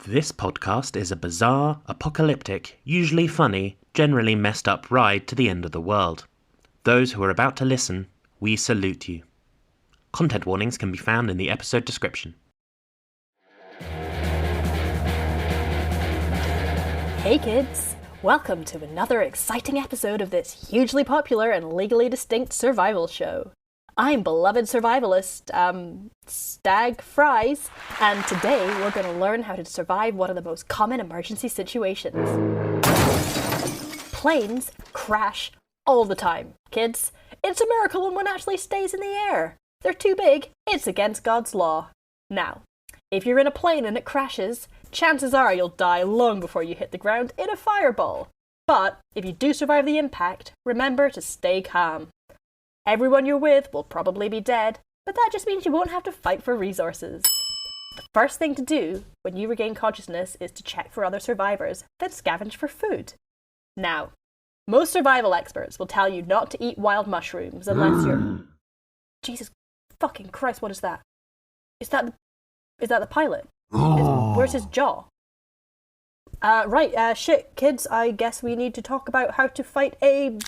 This podcast is a bizarre, apocalyptic, usually funny, generally messed up ride to the end of the world. Those who are about to listen, we salute you. Content warnings can be found in the episode description. Hey kids! Welcome to another exciting episode of this hugely popular and legally distinct survival show. I'm beloved survivalist, Stag Fries, and today we're going to learn how to survive one of the most common emergency situations. Planes crash all the time, kids. It's a miracle when one actually stays in the air. They're too big, it's against God's law. Now, if you're in a plane and it crashes, chances are you'll die long before you hit the ground in a fireball. But if you do survive the impact, remember to stay calm. Everyone you're with will probably be dead, but that just means you won't have to fight for resources. The first thing to do when you regain consciousness is to check for other survivors, then scavenge for food. Now, most survival experts will tell you not to eat wild mushrooms unless you're... Jesus fucking Christ, what is that? Is that the pilot? Where's his jaw? Shit, kids, I guess we need to talk about how to fight a...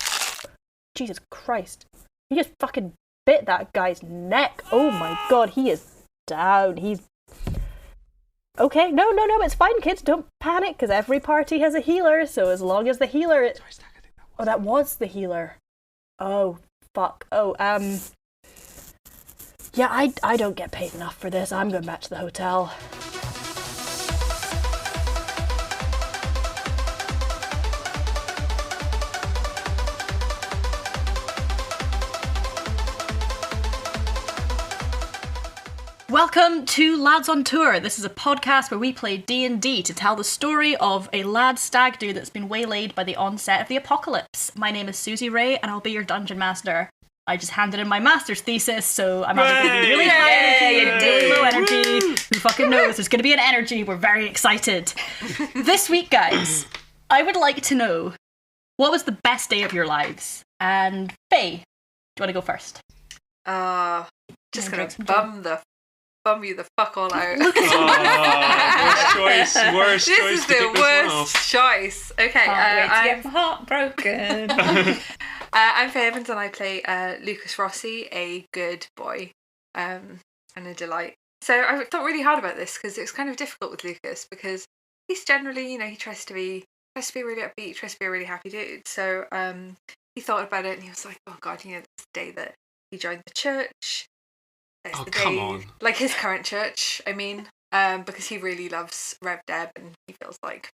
Jesus Christ. He just fucking bit that guy's neck. Oh my god, he is down. He's... Okay, no, it's fine, kids. Don't panic, because every party has a healer, so as long as the healer... Oh, that was the healer. Oh, fuck. Oh, Yeah, I don't get paid enough for this. I'm going back to the hotel. Welcome to Lads on Tour. This is a podcast where we play D&D to tell the story of a lad stag do that's been waylaid by the onset of the apocalypse. My name is Susie Rae, and I'll be your dungeon master. I just handed in my master's thesis, so I'm either going to be really high energy and really low energy. Who fucking knows? There's going to be an energy. We're very excited. This week, guys, I would like to know, what was the best day of your lives? And Faye, do you want to go first? Just going to bum you the fuck all out. Worst choice. This is the worst choice. Okay, I'm heartbroken. I'm Fay Evans and I play Lucas Rossi, a good boy and a delight. So I thought really hard about this because it was kind of difficult with Lucas because he's generally, he tries to be really upbeat, tries to be a really happy dude. So he thought about it and he was like, oh god, that's the day that he joined the church. There's the day, come on. Like his current church, because he really loves Rev Deb and he feels like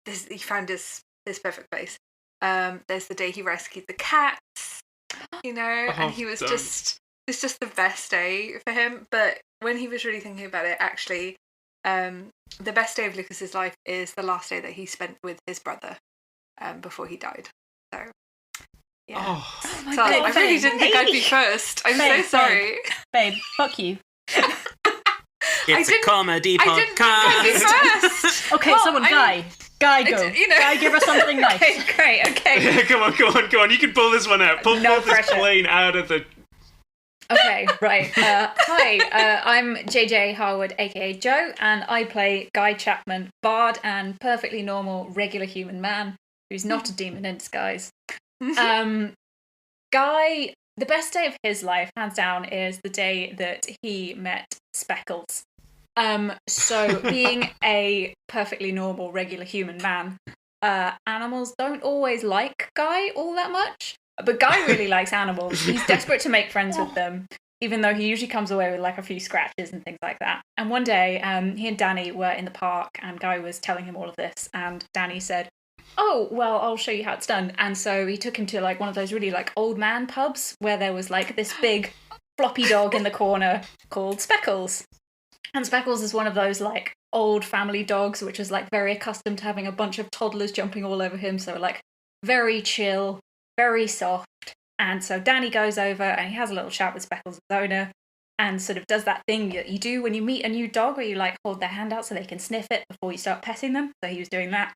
he found his perfect place. There's the day he rescued the cats, and he was it's just the best day for him. But when he was really thinking about it, actually, the best day of Lucas's life is the last day that he spent with his brother before he died. So. Yeah. Oh my God. I really didn't think I'd be first. I'm so sorry. Babe, fuck you. It's a comedy podcast. I didn't think I'd be first. Okay, Guy, go. Guy, give us something nice. Okay, great. Yeah, come on. You can pull this one out. Pull this plane out of the... Okay, right. Hi, I'm JJA Harwood, aka Joe, and I play Guy Chapman, bard and perfectly normal, regular human man who's not a demon in disguise. Guy, the best day of his life, hands down, is the day that he met Speckles. So being a perfectly normal, regular human man, animals don't always like Guy all that much, but Guy really likes animals. He's desperate to make friends with them, even though he usually comes away with like a few scratches and things like that. And one day, he and Danny were in the park and Guy was telling him all of this, and Danny said, oh, well, I'll show you how it's done. And so he took him to like one of those really like old man pubs where there was like this big floppy dog in the corner called Speckles. And Speckles is one of those like old family dogs, which is like very accustomed to having a bunch of toddlers jumping all over him. So like very chill, very soft. And so Danny goes over and he has a little chat with Speckles' owner and sort of does that thing that you do when you meet a new dog where you like hold their hand out so they can sniff it before you start petting them. So he was doing that.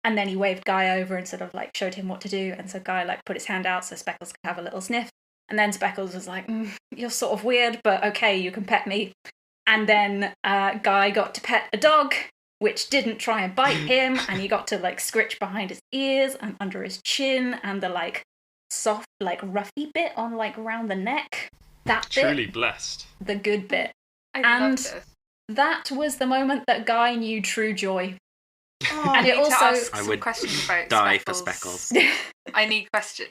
And then he waved Guy over and sort of like showed him what to do. And so Guy like put his hand out so Speckles could have a little sniff. And then Speckles was like, you're sort of weird, but okay, you can pet me. And then Guy got to pet a dog which didn't try and bite him, and he got to like scritch behind his ears and under his chin and the like soft, like roughy bit on like around the neck. That bit, Truly blessed. the good bit. I And love this. that was the moment that Guy knew true joy. Oh, and I it need to also- ask I some would questions about Die for Speckles. Speckles. I need question.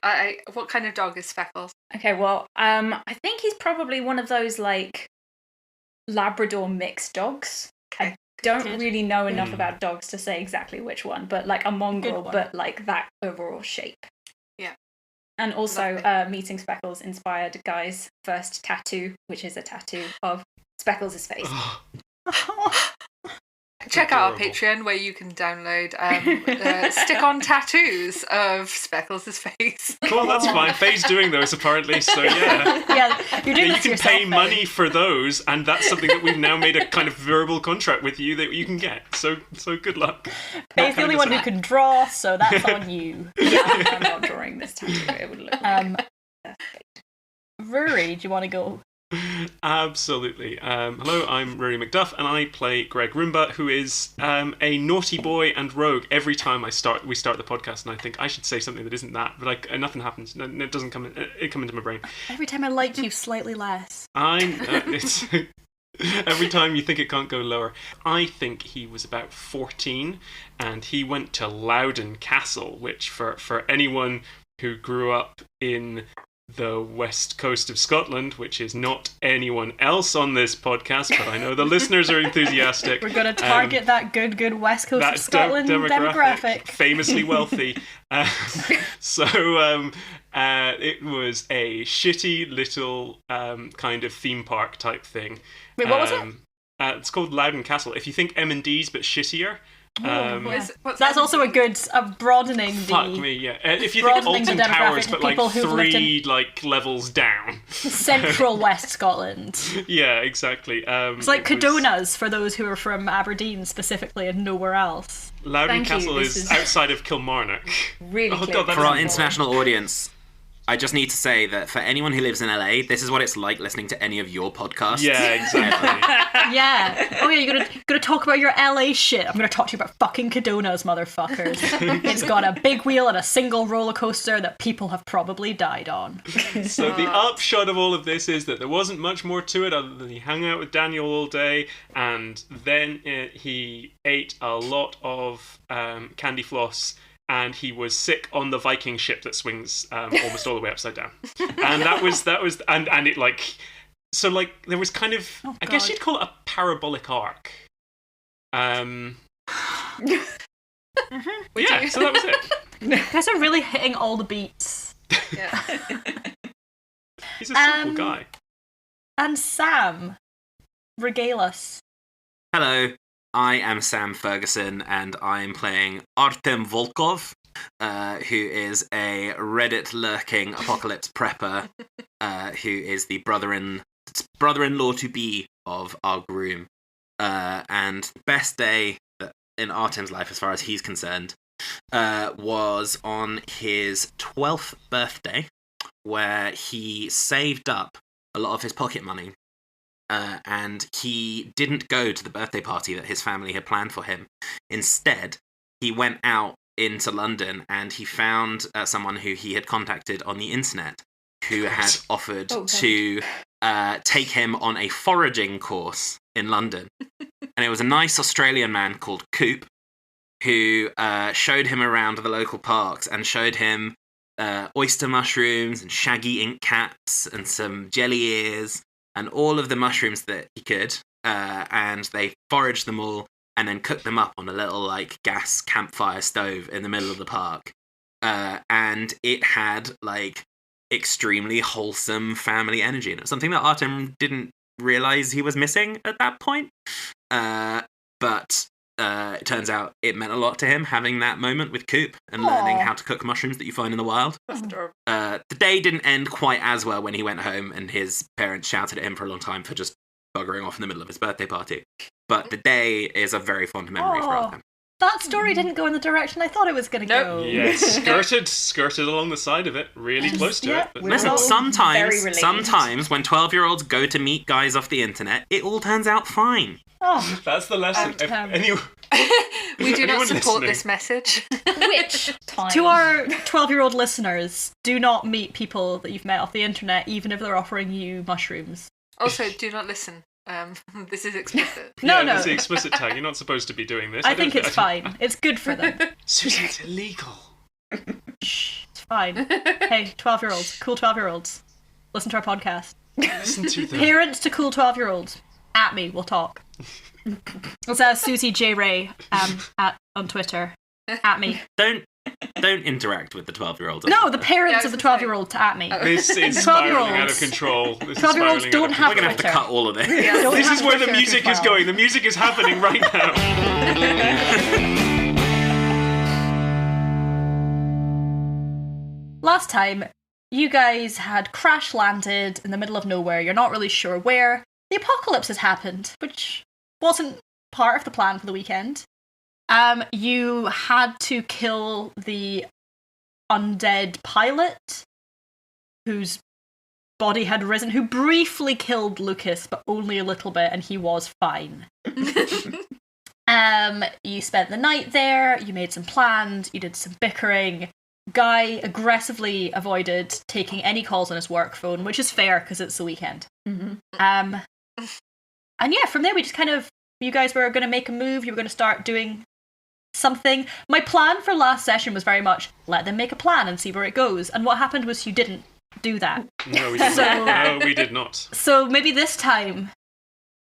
What kind of dog is Speckles? Okay, well, I think he's probably one of those like Labrador mixed dogs. Okay. Don't Good. really know enough about dogs to say exactly which one, but like a mongrel, Good one. but like that overall shape. Yeah. And also, Lovely. meeting Speckles inspired Guy's first tattoo, which is a tattoo of Speckles' face. Check out our Adorable. Patreon where you can download stick-on tattoos of Speckles' face. Well, that's fine. Faye's doing those apparently, so yeah. Yeah, you're doing You this to can yourself, pay Faye. money for those, and that's something that we've now made a kind of verbal contract with you that you can get. So good luck. Faye's the only one who can draw, so that's on you. Yeah, I'm not drawing this tattoo. It would look like Rory, do you want to go? Absolutely. Hello, I'm Rory MacDuff, and I play Gregg Roomba, who is a naughty boy and rogue. Every time we start the podcast, and I think I should say something that isn't that, but nothing happens. It doesn't come. It come into my brain. Every time I like you slightly less. It's every time you think it can't go lower. I think he was about 14, and he went to Loudon Castle, which for anyone who grew up in the west coast of Scotland, which is not anyone else on this podcast, but I know the listeners are enthusiastic. We're going to target that good West Coast of Scotland demographic. Famously wealthy. It was a shitty little kind of theme park type thing. Wait, what was it? It's called Loudon Castle. If you think M&D's but shittier. That's also a broadening Fuck the me, yeah. If you think broadening the Alton demographic Towers, of but like people who've lived three like levels down. central West Scotland. Yeah, exactly. It's like Cadonas for those who are from Aberdeen specifically and nowhere else. Loudon Thank you, Castle this is is- outside of Kilmarnock. really Oh, clear. God, that For our is- international audience, I just need to say that for anyone who lives in LA, this is what it's like listening to any of your podcasts. Yeah, exactly. Yeah. Oh yeah, you're gonna talk about your LA shit. I'm gonna talk to you about fucking Cadonas, motherfuckers. It's got a big wheel and a single roller coaster that people have probably died on. So the upshot of all of this is that there wasn't much more to it other than he hung out with Daniel all day, and then he ate a lot of candy floss, and he was sick on the Viking ship that swings almost all the way upside down. And that was and it like, so like there was kind of, I guess God. you'd call it a parabolic arc. Yeah, so that was it. You guys are really hitting all the beats. Yeah. He's a simple guy. And Sam, regale us. Hello, I am Sam Ferguson, and I'm playing Artem Volkov, who is a Reddit-lurking apocalypse prepper, who is the brother-in-law to be of our groom. And the best day in Artem's life, as far as he's concerned, was on his 12th birthday, where he saved up a lot of his pocket money. And he didn't go to the birthday party that his family had planned for him. Instead, he went out into London and he found someone who he had contacted on the internet who had offered to take him on a foraging course in London. And it was a nice Australian man called Coop who showed him around the local parks and showed him oyster mushrooms and shaggy ink caps and some jelly ears and all of the mushrooms that he could, and they foraged them all and then cooked them up on a little like gas campfire stove in the middle of the park. And it had like extremely wholesome family energy, and it was something that Artem didn't realize he was missing at that point. But it turns out it meant a lot to him having that moment with Coop and learning how to cook mushrooms that you find in the wild. That's adorable. The day didn't end quite as well when he went home and his parents shouted at him for a long time for just buggering off in the middle of his birthday party. But the day is a very fond memory for Artem. That story didn't go in the direction I thought it was going to go. Yes, skirted along the side of it, really close to Yeah, it. But we're Listen, all very related. sometimes when 12-year-olds go to meet guys off the internet, it all turns out fine. Oh, that's the lesson. We do not Anyone support listening? this message. Which time? To our 12-year-old listeners, do not meet people that you've met off the internet, even if they're offering you mushrooms. Also, do not listen. This is explicit. No. There's the explicit tag. You're not supposed to be doing this. I think it's fine. It's good for them. Susie, it's illegal. Shh, it's fine. Hey, 12-year-olds, cool 12-year-olds, listen to our podcast. Listen to them. Parents to cool 12-year-olds, at me, we'll talk. It's Susie Rae on Twitter. At me. Don't interact with the 12-year-old. No, the parents Yeah, of the I was gonna 12-year-old to at me. This is 12-year-olds. spiraling out of control. 12-year-olds don't have We're gonna have to Twitter. cut all of this. Don't This have is where the Twitter music as is well. going. The music is happening right now. Last time, you guys had crash landed in the middle of nowhere. You're not really sure where. The apocalypse has happened, which wasn't part of the plan for the weekend. You had to kill the undead pilot, whose body had risen, who briefly killed Lucas, but only a little bit, and he was fine. You spent the night there, you made some plans, you did some bickering. Guy aggressively avoided taking any calls on his work phone, which is fair because it's the weekend. Mhm. And yeah, from there we just kind of, you guys were going to make a move, you were going to start doing something. My plan for last session was very much, let them make a plan and see where it goes. And what happened was you didn't do that. No, we did not. No, we did not. So maybe this time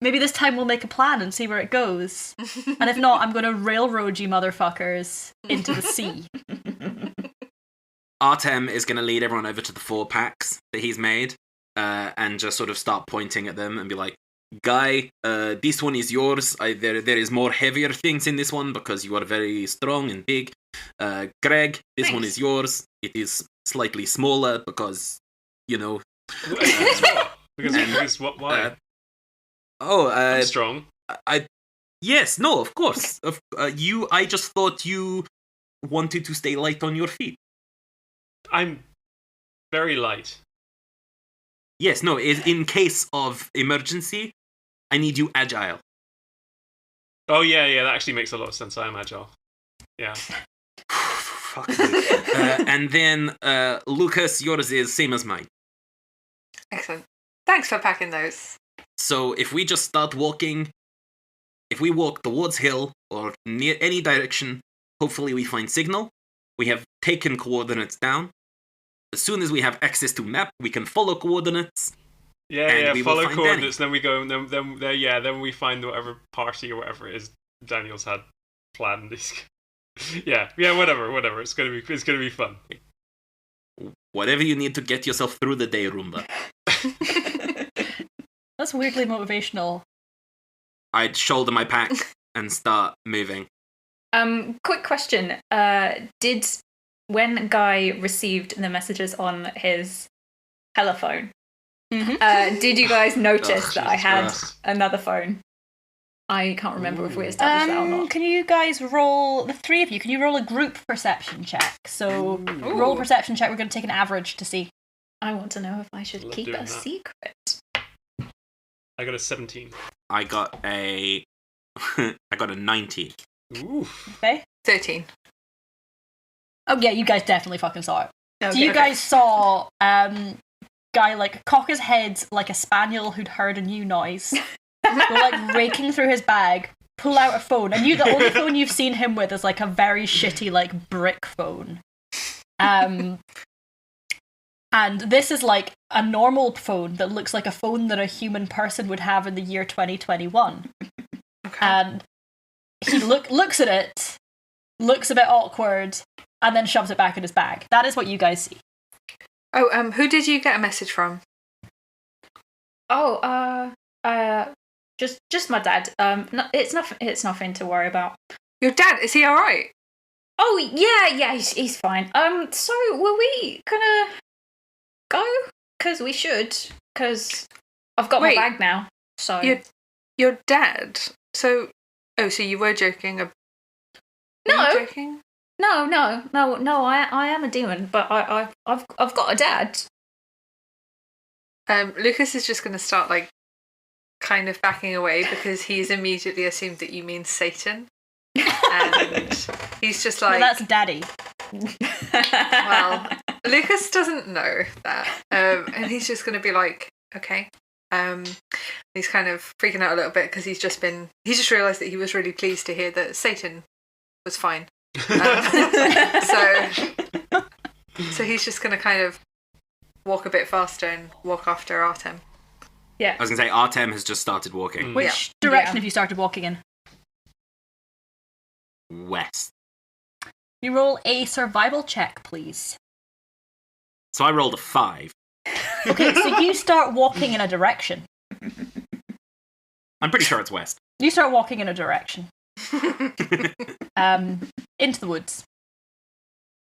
we'll make a plan and see where it goes. And if not, I'm going to railroad you motherfuckers into the sea. Artem is going to lead everyone over to the 4 packs that he's made and just sort of start pointing at them and be like, Guy, this one is yours. There is more heavier things in this one because you are very strong and big. Gregg, this one is yours. It is slightly smaller because, you know... Because what? Why? I'm strong. Yes, no, of course. I just thought you wanted to stay light on your feet. I'm very light. Yes, no, in case of emergency, I need you agile. Oh yeah, that actually makes a lot of sense. I am agile. Yeah. Fuck me. And then, Lucas, yours is same as mine. Excellent. Thanks for packing those. So if we just start walking, if we walk towards hill or near any direction, hopefully we find signal. We have taken coordinates down. As soon as we have access to map, we can follow coordinates. Yeah. we will Follow find coordinates, then we go, and then we find whatever party or whatever it is Daniel's had planned. yeah, whatever. It's gonna be fun. Whatever you need to get yourself through the day, Roomba. That's weirdly motivational. I'd shoulder my pack and start moving. Quick question. When Guy received the messages on his telephone, did you guys notice that I had Christ. another phone? I can't remember if we established that or not. Can you guys roll, the 3 of you, can you roll a group perception check? So roll a perception check, we're going to take an average to see. I want to know if I should Love keep doing a that. secret. I got a 17. I got a 19. Ooh. Okay? 13. Oh yeah, you guys definitely fucking saw it. So Okay. you guys saw Guy like cock his head like a spaniel who'd heard a new noise. Go like raking through his bag, pull out a phone, and the only phone you've seen him with is like a very shitty like brick phone. And this is like a normal phone that looks like a phone that a human person would have in the year 2021. Okay. And he looks at it, looks a bit awkward, and then shoves it back in his bag. That is what you guys see. Oh, who did you get a message from? Just my dad. No, it's nothing to worry about. Your dad, is he alright? Oh yeah, he's fine. So were we gonna go? Because we should. Because I've got Wait. my bag now. So Your dad? So you were joking? Were No. you joking? No. I am a demon, but I've got a dad. Lucas is just going to start like kind of backing away because he's immediately assumed that you mean Satan. And he's just Well, like, that's Daddy. well, Lucas doesn't know that. And he's just going to be like, okay. He's kind of freaking out a little bit because he's just realised that he was really pleased to hear that Satan was fine. So he's just going to kind of walk a bit faster and walk after Artem. Yeah. I was going to say, Artem has just started walking. Which direction have you started walking in? West. You roll a survival check, please. So I rolled a 5. Okay, so you start walking in a direction. I'm pretty sure it's west. You start walking in a direction. Into the woods.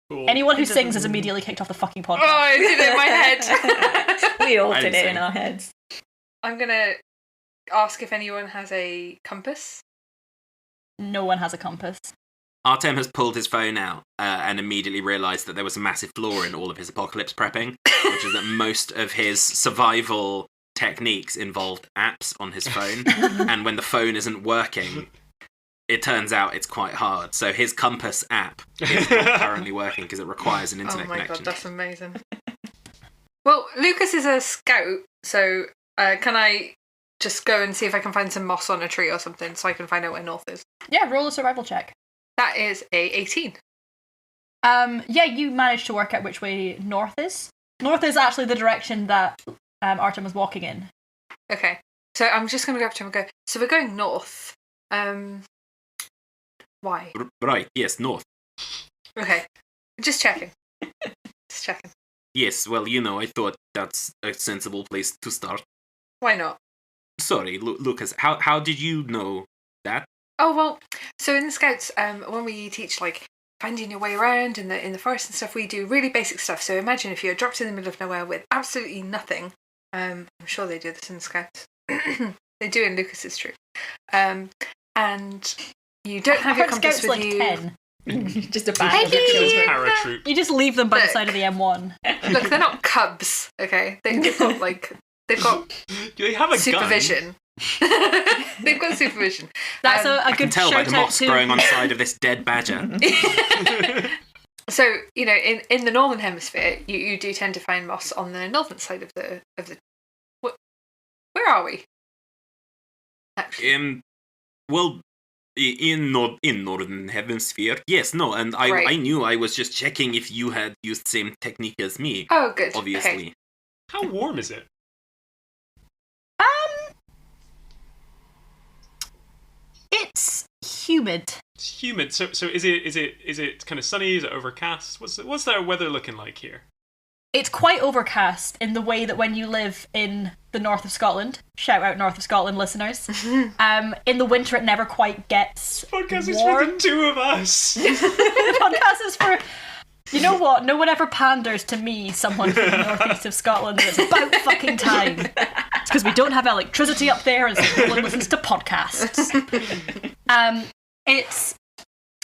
Cool. Anyone who sings is immediately kicked off the fucking podcast. Oh, I did it in my head. We all I did didn't it in sing. our heads. I'm going to ask if anyone has a compass. No one has a compass. Artem has pulled his phone out and immediately realised that there was a massive flaw in all of his apocalypse prepping, which is that most of his survival techniques involved apps on his phone, and when the phone isn't working, it turns out it's quite hard. So his compass app is not currently working because it requires an internet Oh my connection. god, that's amazing. Well, Lucas is a scout, so can I just go and see if I can find some moss on a tree or something so I can find out where north is? Yeah, roll a survival check. That is a 18. Yeah, you managed to work out which way north is. North is actually the direction that Artem was walking in. Okay, so I'm just going to go up to him and go, so we're going north. Why? Right, yes, north. Okay, just checking. Just checking. Yes, well, I thought that's a sensible place to start. Why not? Sorry, Lucas, how did you know that? Oh, well, so in the Scouts, when we teach, like, finding your way around in the forest and stuff, we do really basic stuff. So imagine if you're dropped in the middle of nowhere with absolutely nothing. I'm sure they do this in the Scouts. They do in Lucas's troop. And you don't have your compass Scouts with like you. 10. Just a band of children. Paratroop. You just leave them by the Look. side of the M1. Look, they're not cubs, okay? They've got Do they have a gun? supervision. They've got supervision. That's a I can good tell by shout the out moss to... growing on the side of this dead badger. So, in the northern hemisphere, you do tend to find moss on the northern side of the. Where are we? Actually, Well, in northern hemisphere, yes, no, and Right. I knew. I was just checking if you had used same technique as me. oh, good. Obviously, Okay. How warm is it? It's humid. It's humid. So is it kind of sunny? Is it overcast? What's their weather looking like here? It's quite overcast in the way that when you live in the north of Scotland, shout out north of Scotland listeners, in the winter it never quite gets Podcast is warm. for the two of us. The podcast is for... You know what? No one ever panders to me, someone from the northeast of Scotland, and it's about fucking time. It's because we don't have electricity up there and so no one listens to podcasts. It's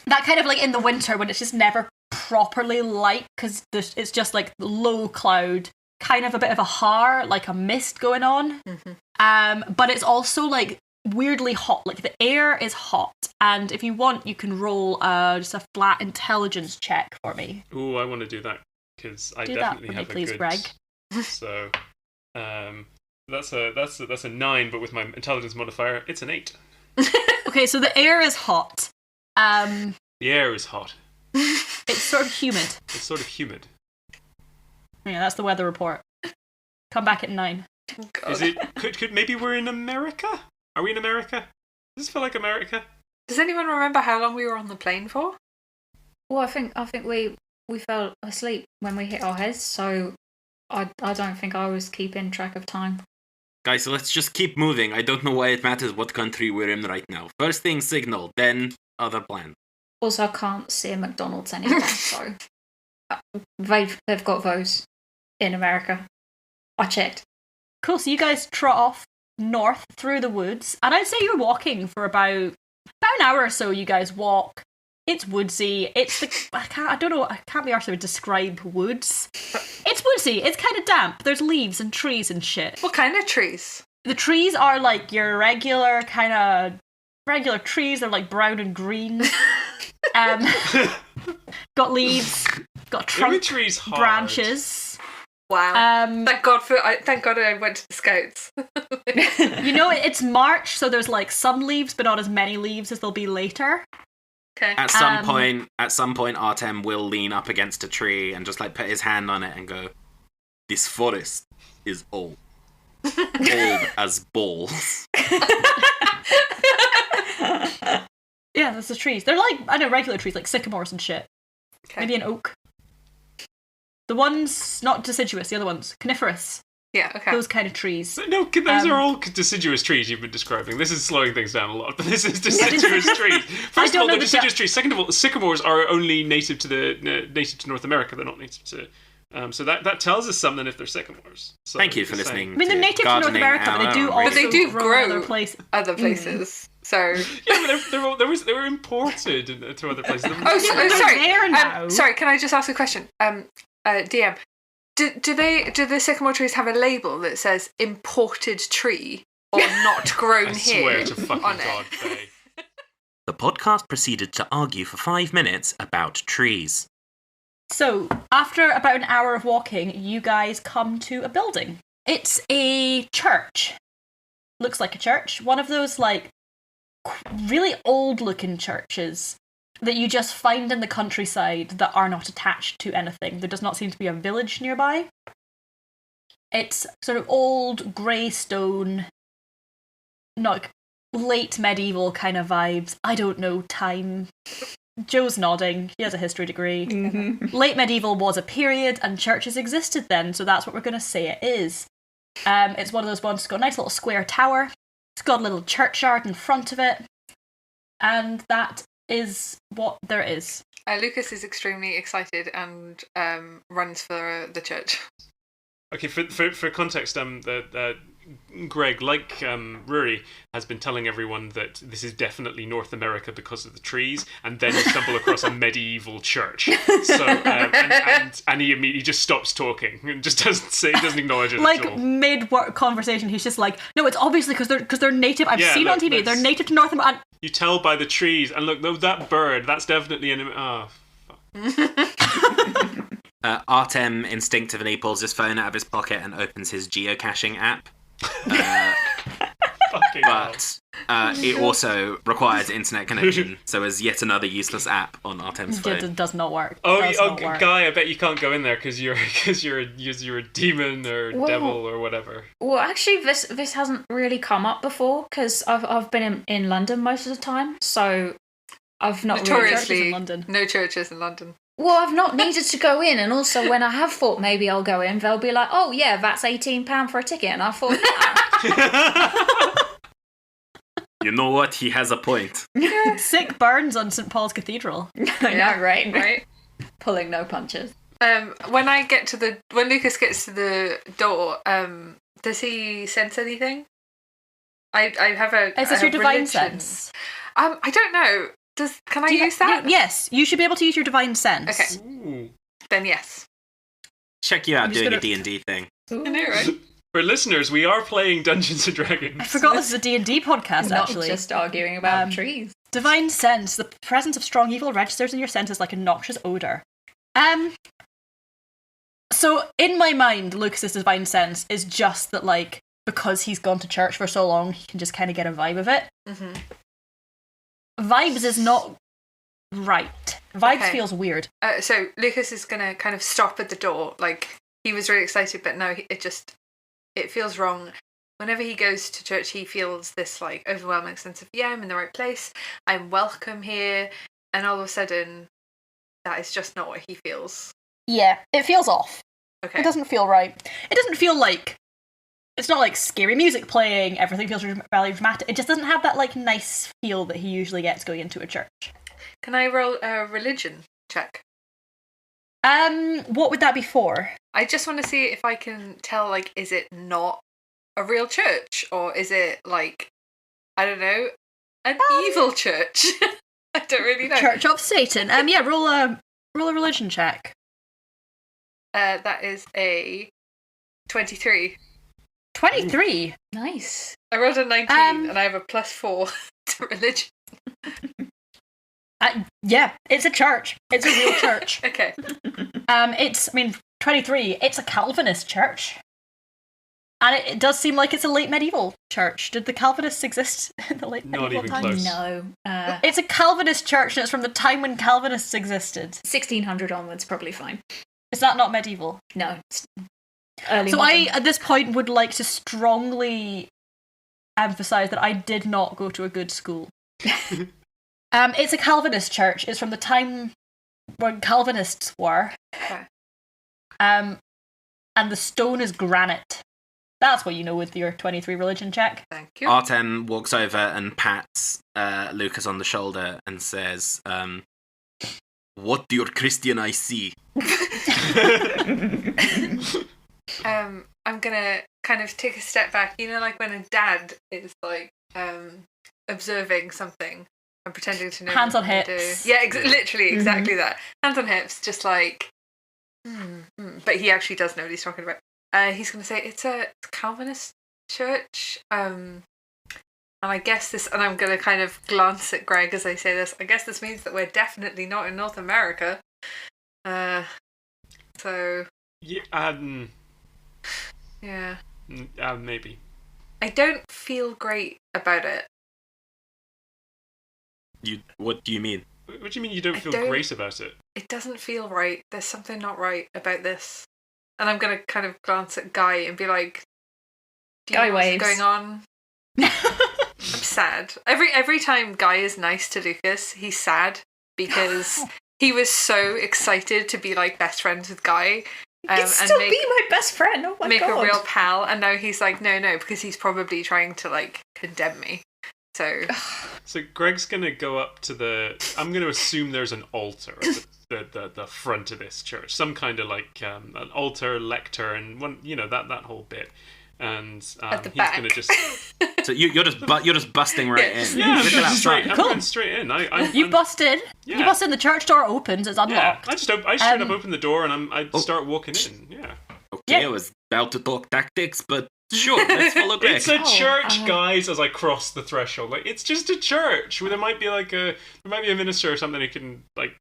that kind of like in the winter when it's just never properly light because it's just like low cloud, kind of a bit of a har, like a mist going on. But it's also like weirdly hot, like the air is hot, and if you want you can roll just a flat intelligence check for me. Ooh, I want to do that because I Do that definitely for me, have please, a good. Gregg. So, that's a 9, but with my intelligence modifier, it's an 8. Okay, so the air is hot. The air is hot. It's sort of humid. It's sort of humid. Yeah, that's the weather report. Come back at 9. Oh, God. Is it? Could maybe we're in America? Are we in America? Does this feel like America? Does anyone remember how long we were on the plane for? Well, I think we fell asleep when we hit our heads, so I don't think I was keeping track of time. guys, let's just keep moving. I don't know why it matters what country we're in right now. First thing, signal, then other plan. Also, I can't see a McDonald's anymore, so they've got those in America. I checked. Cool, so you guys trot off north through the woods, and I'd say you're walking for about an hour or so. You guys walk. It's woodsy. It's the I can't be arsed to describe woods. It's woodsy. It's kind of damp. There's leaves and trees and shit. What kind of trees? The trees are like your regular kind of regular trees. They're like brown and green. Got leaves. Got trunk, Imagery's hard. branches. Wow. Thank God I went to the Scouts. It's March, so there's like some leaves, but not as many leaves as there'll be later. Okay. At some point, Artem will lean up against a tree and just like put his hand on it and go, "This forest is old, old as balls." Yeah, there's the trees. They're like, I know, regular trees, like sycamores and shit. Okay. Maybe an oak. The ones, not deciduous, the other ones, coniferous. Yeah, okay. Those kind of trees. No, those are all deciduous trees you've been describing. This is slowing things down a lot, but this is deciduous trees. First of all, they're deciduous trees. Second of all, sycamores are only native to North America. They're not native to... so that tells us something if they're sycamores. So Thank you for listening. I mean, they're native to North America, but they do also But they do grow other places. Other places. So yeah, but they were imported to other places. sorry. There now. Sorry, can I just ask a question? DM, do the sycamore trees have a label that says imported tree or not grown I here? swear to fucking on God, it? Faye. The podcast proceeded to argue for 5 minutes about trees. So, after about an hour of walking, you guys come to a building. It's a church. Looks like a church. One of those, like, really old-looking churches that you just find in the countryside that are not attached to anything. There does not seem to be a village nearby. It's sort of old, grey stone, not late medieval kind of vibes. I don't know, time. Joe's nodding. He has a history degree. Mm-hmm. Late medieval was a period, and churches existed then, so that's what we're going to say it is. It's one of those ones that's got a nice little square tower. It's got a little churchyard in front of it. And that is what there is. Lucas is extremely excited and runs for the church. Okay, for context, Gregg, like Ruaraidh, has been telling everyone that this is definitely North America because of the trees, and then you stumble across a medieval church. So and he immediately just stops talking and just doesn't acknowledge it at all. Like mid-work conversation, he's just like, "No, it's obviously because they're native. I've seen on TV. They're native to North America." You tell by the trees, and look, that bird, that's definitely an... Oh, fuck. Artem instinctively pulls his phone out of his pocket and opens his geocaching app. But it also requires internet connection, so as yet another useless app on Artem's phone. It does not work. Work. Guy, I bet you can't go in there because you're a demon or devil or whatever. Well, actually, this hasn't really come up before because I've been in London most of the time, so I've not Notoriously, really in London. No churches in London. Well, I've not needed to go in, and also when I have thought maybe I'll go in, they'll be like, "Oh yeah, that's £18 for a ticket," and I thought, You know what? He has a point. Sick burns on St. Paul's Cathedral. I know, right? Pulling no punches. When Lucas gets to the door, does he sense anything? I have a. Is this your divine religion. sense? I don't know. Can I use that? Yes, you should be able to use your divine sense. Okay. Ooh. Then yes. Check you out just doing gonna- a D&D thing. I know, right? For listeners, we are playing Dungeons and Dragons. I forgot this is a D&D podcast, Not actually. just arguing about trees. Divine sense. The presence of strong evil registers in your senses like a noxious odour. So, in my mind, Lucas's divine sense is just that, like, because he's gone to church for so long, he can just kind of get a vibe of it. Mm-hmm. Vibes is not right. Vibes feels weird. So Lucas is gonna kind of stop at the door. Like, he was really excited, but no, it feels wrong. Whenever he goes to church, he feels this like overwhelming sense of, yeah, I'm in the right place, I'm welcome here, and all of a sudden, that is just not what he feels. Yeah, it feels off. Okay. It doesn't feel right. It doesn't feel like... It's not like scary music playing, everything feels really dramatic. It just doesn't have that like nice feel that he usually gets going into a church. Can I roll a religion check? What would that be for? I just want to see if I can tell, like, is it not a real church? Or is it, like, I don't know, an evil church? I don't really know. Church of Satan. Yeah, roll a religion check. That is a 23. 23. Nice. I rolled a 19 and I have a +4 It's a religion. Yeah, it's a church. It's a real church. Okay. 23, it's a Calvinist church. And it does seem like it's a late medieval church. Did the Calvinists exist in the late Not medieval even times? close. No. It's a Calvinist church, and it's from the time when Calvinists existed. 1600 onwards, probably fine. Is that not medieval? No. It's early So modern. I, at this point, would like to strongly emphasise that I did not go to a good school. It's a Calvinist church. It's from the time when Calvinists were. Okay. And the stone is granite. That's what you know with your 23 religion check. Thank you. Artem walks over and pats Lucas on the shoulder and says, "What do your Christian eyes see?" I'm gonna kind of take a step back. You know, like when a dad is like observing something and pretending to know. Hands what on they do. hips. Yeah, literally exactly that. Hands on hips, just like. But he actually does know what he's talking about. He's going to say it's a Calvinist church. And I guess this, and I'm going to kind of glance at Gregg as I say this. I guess this means that we're definitely not in North America. So. Yeah. Yeah. Maybe. I don't feel great about it. What do you mean? What do you mean you don't feel great about it? It doesn't feel right. There's something not right about this. And I'm going to kind of glance at Guy and be like, do you Guy know what's waves. going on? I'm sad. Every time Guy is nice to Lucas, he's sad because he was so excited to be like best friends with Guy. You'd still be my best friend. Oh my make god. a real pal. And now he's like, no, because he's probably trying to like condemn me. So Gregg's gonna go up to I'm gonna assume there's an altar at the front of this church, some kind of like an altar, lectern, one, that whole bit, and at the he's back. gonna just. So you're just busting right in. Yeah, Look at that I'm Cool. going straight in. You bust in. Yeah. You bust in. The church door opens. It's Yeah, unlocked. I straight up open the door and I start walking in. Yeah. Okay, Yeah. I was about to talk tactics, but sure, let's follow Gregg. It's a church, guys. As I cross the threshold, like it's just a church where there might be a minister or something who can like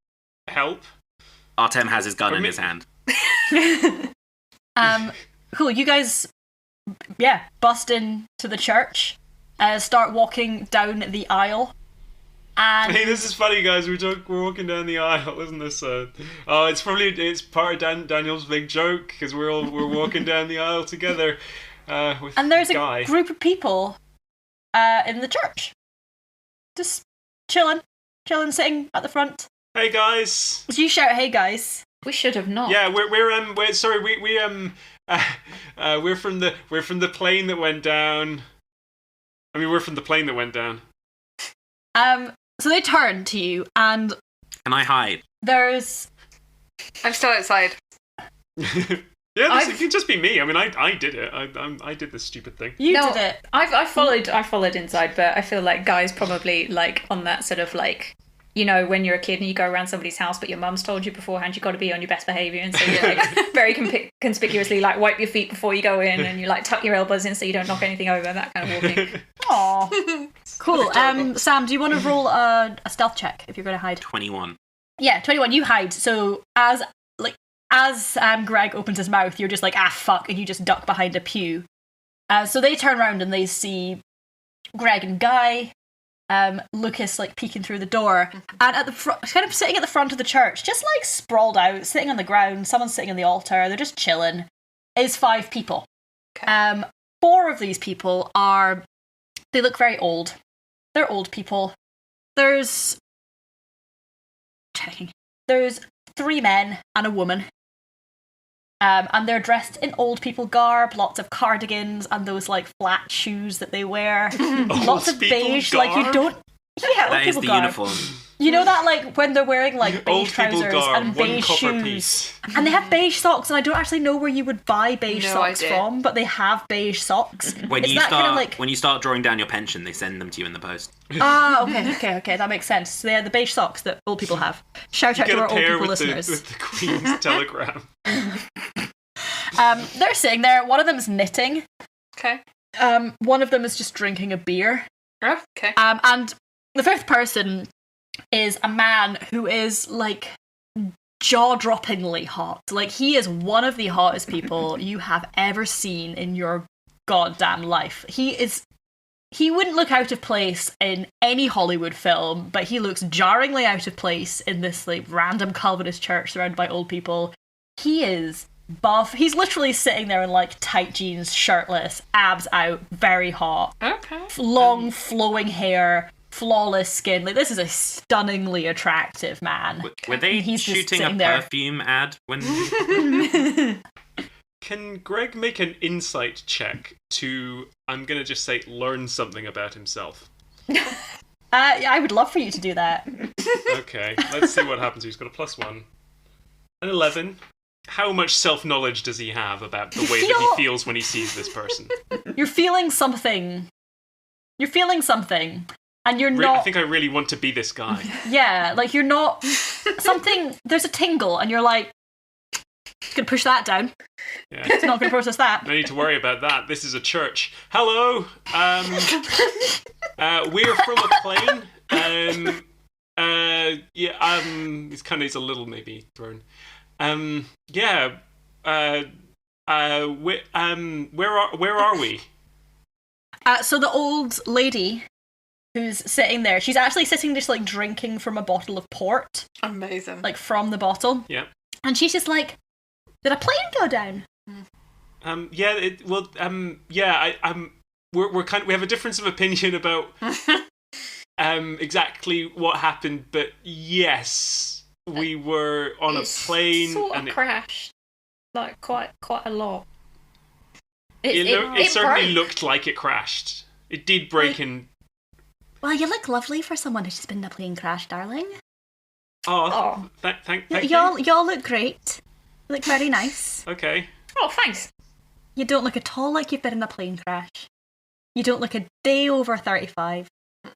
help. Artem has his gun in his hand. Cool. You guys, bust in to the church. Start walking down the aisle. And Hey, this is funny, guys. We're walking down the aisle, isn't this? It's part of Daniel's big joke because we're walking down the aisle together. With and there's Guy. a group of people in the church, just chilling, sitting at the front. Hey guys. So you shout, "Hey guys!" We should have not. Yeah, we're from the plane that went down. I mean, we're from the plane that went down. So they turn to you, and Can I hide? there's I'm still outside. Yeah, it can just be me. I mean, I did it. I did this stupid thing. you No, did it. I followed inside, but I feel like Guy's probably like on that sort of like, when you're a kid and you go around somebody's house, but your mum's told you beforehand you've got to be on your best behaviour, and so you like very conspicuously like wipe your feet before you go in, and you like tuck your elbows in so you don't knock anything over, that kind of walking. Aw, cool. Sam, do you want to roll a stealth check if you're going to hide? 21. Yeah, 21. You hide. So as Gregg opens his mouth, you're just like, fuck, and you just duck behind a pew. So they turn around and they see Gregg and Guy. Lucas like peeking through the door, and at the front, kind of sitting at the front of the church, just like sprawled out, sitting on the ground. Someone's sitting on the altar. They're just chilling. Is 5 people. Okay. 4 of these people they look very old. They're old people. There's 3 men and a woman. And they're dressed in old people garb, lots of cardigans and those like flat shoes that they wear. Lots of people beige, like you garb? don't. Yeah, old That is people the garb. uniform. You know that like when they're wearing like Old beige people trousers garb, and one beige copper shoes, piece. and they have beige socks. And I don't actually know where you would buy beige No socks idea. from, but they have beige socks. When It's you that start kind of like when you start drawing down your pension, they send them to you in the post. okay, that makes sense. So they're the beige socks that old people have. Shout out Get to a our old pair people with the listeners. Queen's telegram. They're sitting there. One of them is knitting. Okay. One of them is just drinking a beer. Oh, okay. And The fifth person is a man who is, like, jaw-droppingly hot. Like, he is one of the hottest people you have ever seen in your goddamn life. He wouldn't look out of place in any Hollywood film, but he looks jarringly out of place in this, like, random Calvinist church surrounded by old people. He is buff. He's literally sitting there in, like, tight jeans, shirtless, abs out, very hot. Okay. Long, flowing hair, flawless skin. Like, this is a stunningly attractive man. Were they He's just shooting a sitting there. perfume ad when? Can Gregg make an insight check to, I'm going to just say, learn something about himself? I would love for you to do that. Okay, let's see what happens. He's got a +1. An 11. How much self-knowledge does he have about the way that he feels when he sees this person? You're feeling something. And you're I not... think I really want to be this guy. Yeah, like, you're not... Something... There's a tingle, and you're like... Gonna push that down. Yeah. It's not gonna process that. No need to worry about that. This is a church. Hello. We're from a plane. His kind of is a little maybe thrown. Where are we? So the old lady who's sitting there, she's actually sitting just, like, drinking from a bottle of port. Amazing. Like, from the bottle. Yeah. And she's just like, did a plane go down? We have a difference of opinion about exactly what happened, but yes, we were on a plane Sort of and crashed, like quite a lot. it certainly broke. looked like it crashed. It did break in. Well, you look lovely for someone who's just been in a plane crash, darling. Oh, thank you. Y'all look great. You look very nice. Okay. Oh, thanks. You don't look at all like you've been in a plane crash. You don't look a day over 35.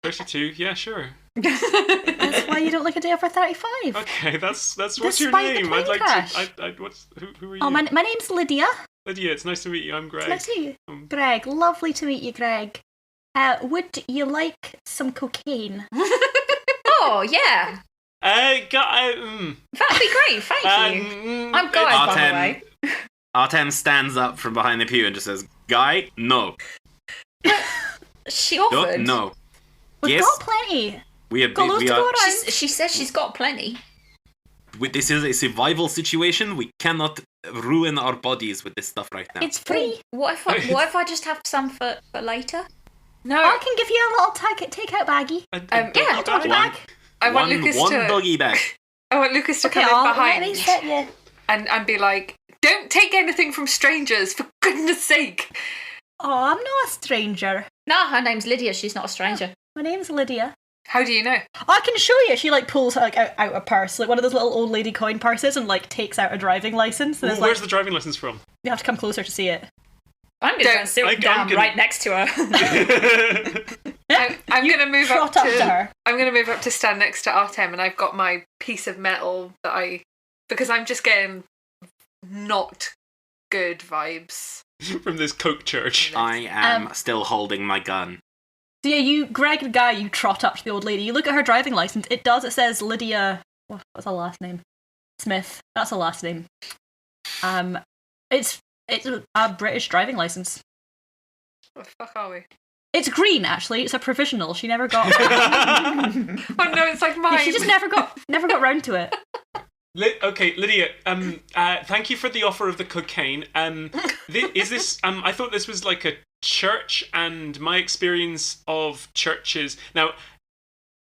32. Yeah, sure. That's why you don't look a day over 35. Okay, that's what's your Despite the name? plane I'd like crash. to. Who are you? Oh, my name's Lydia. Lydia, it's nice to meet you. I'm Gregg. Nice to meet you. Gregg, lovely to meet you, Gregg. Would you like some cocaine? Oh, yeah. That'd That'd be great, thank you. I'm Guy, by the way. Artem stands up from behind the pew and just says, "Guy, no. She offered. No. We've Yes. got plenty. We are. Got loads We to go are. around. She says she's got plenty. This is a survival situation. We cannot ruin our bodies with this stuff right now. It's free. What if I just have some for later? No. I can give you a little take-out baggie. Yeah, Doggy bag. I want Lucas one to. doggy bag. I want Lucas to Okay, come in let behind me set you. and be like, "Don't take anything from strangers, for goodness sake." Oh, I'm not a stranger. No, her name's Lydia. She's not a stranger. My name's Lydia. How do you know? I can show you. She, like, pulls, like, out a purse, like one of those little old lady coin purses, and, like, takes out a driving license. And Ooh, it's where's like, the driving license from? you have to come closer to see it. I'm going to go and sit I'm down gonna- right next to her. I'm You going to move trot up up to her. I'm going to move up to stand next to Artem, and I've got my piece of metal because I'm just getting not good vibes. From this Coke church. I am still holding my gun. So yeah, you, Gregg and Guy, you trot up to the old lady. You look at her driving license. It says Lydia. What's her last name? Smith. That's her last name. It's a British driving license. What the fuck are we? It's green, actually. It's a provisional. She never got. Oh no, it's like mine. She just never got round to it. Okay, Lydia. Thank you for the offer of the cocaine. Is this? I thought this was like a church, and my experience of churches. Now,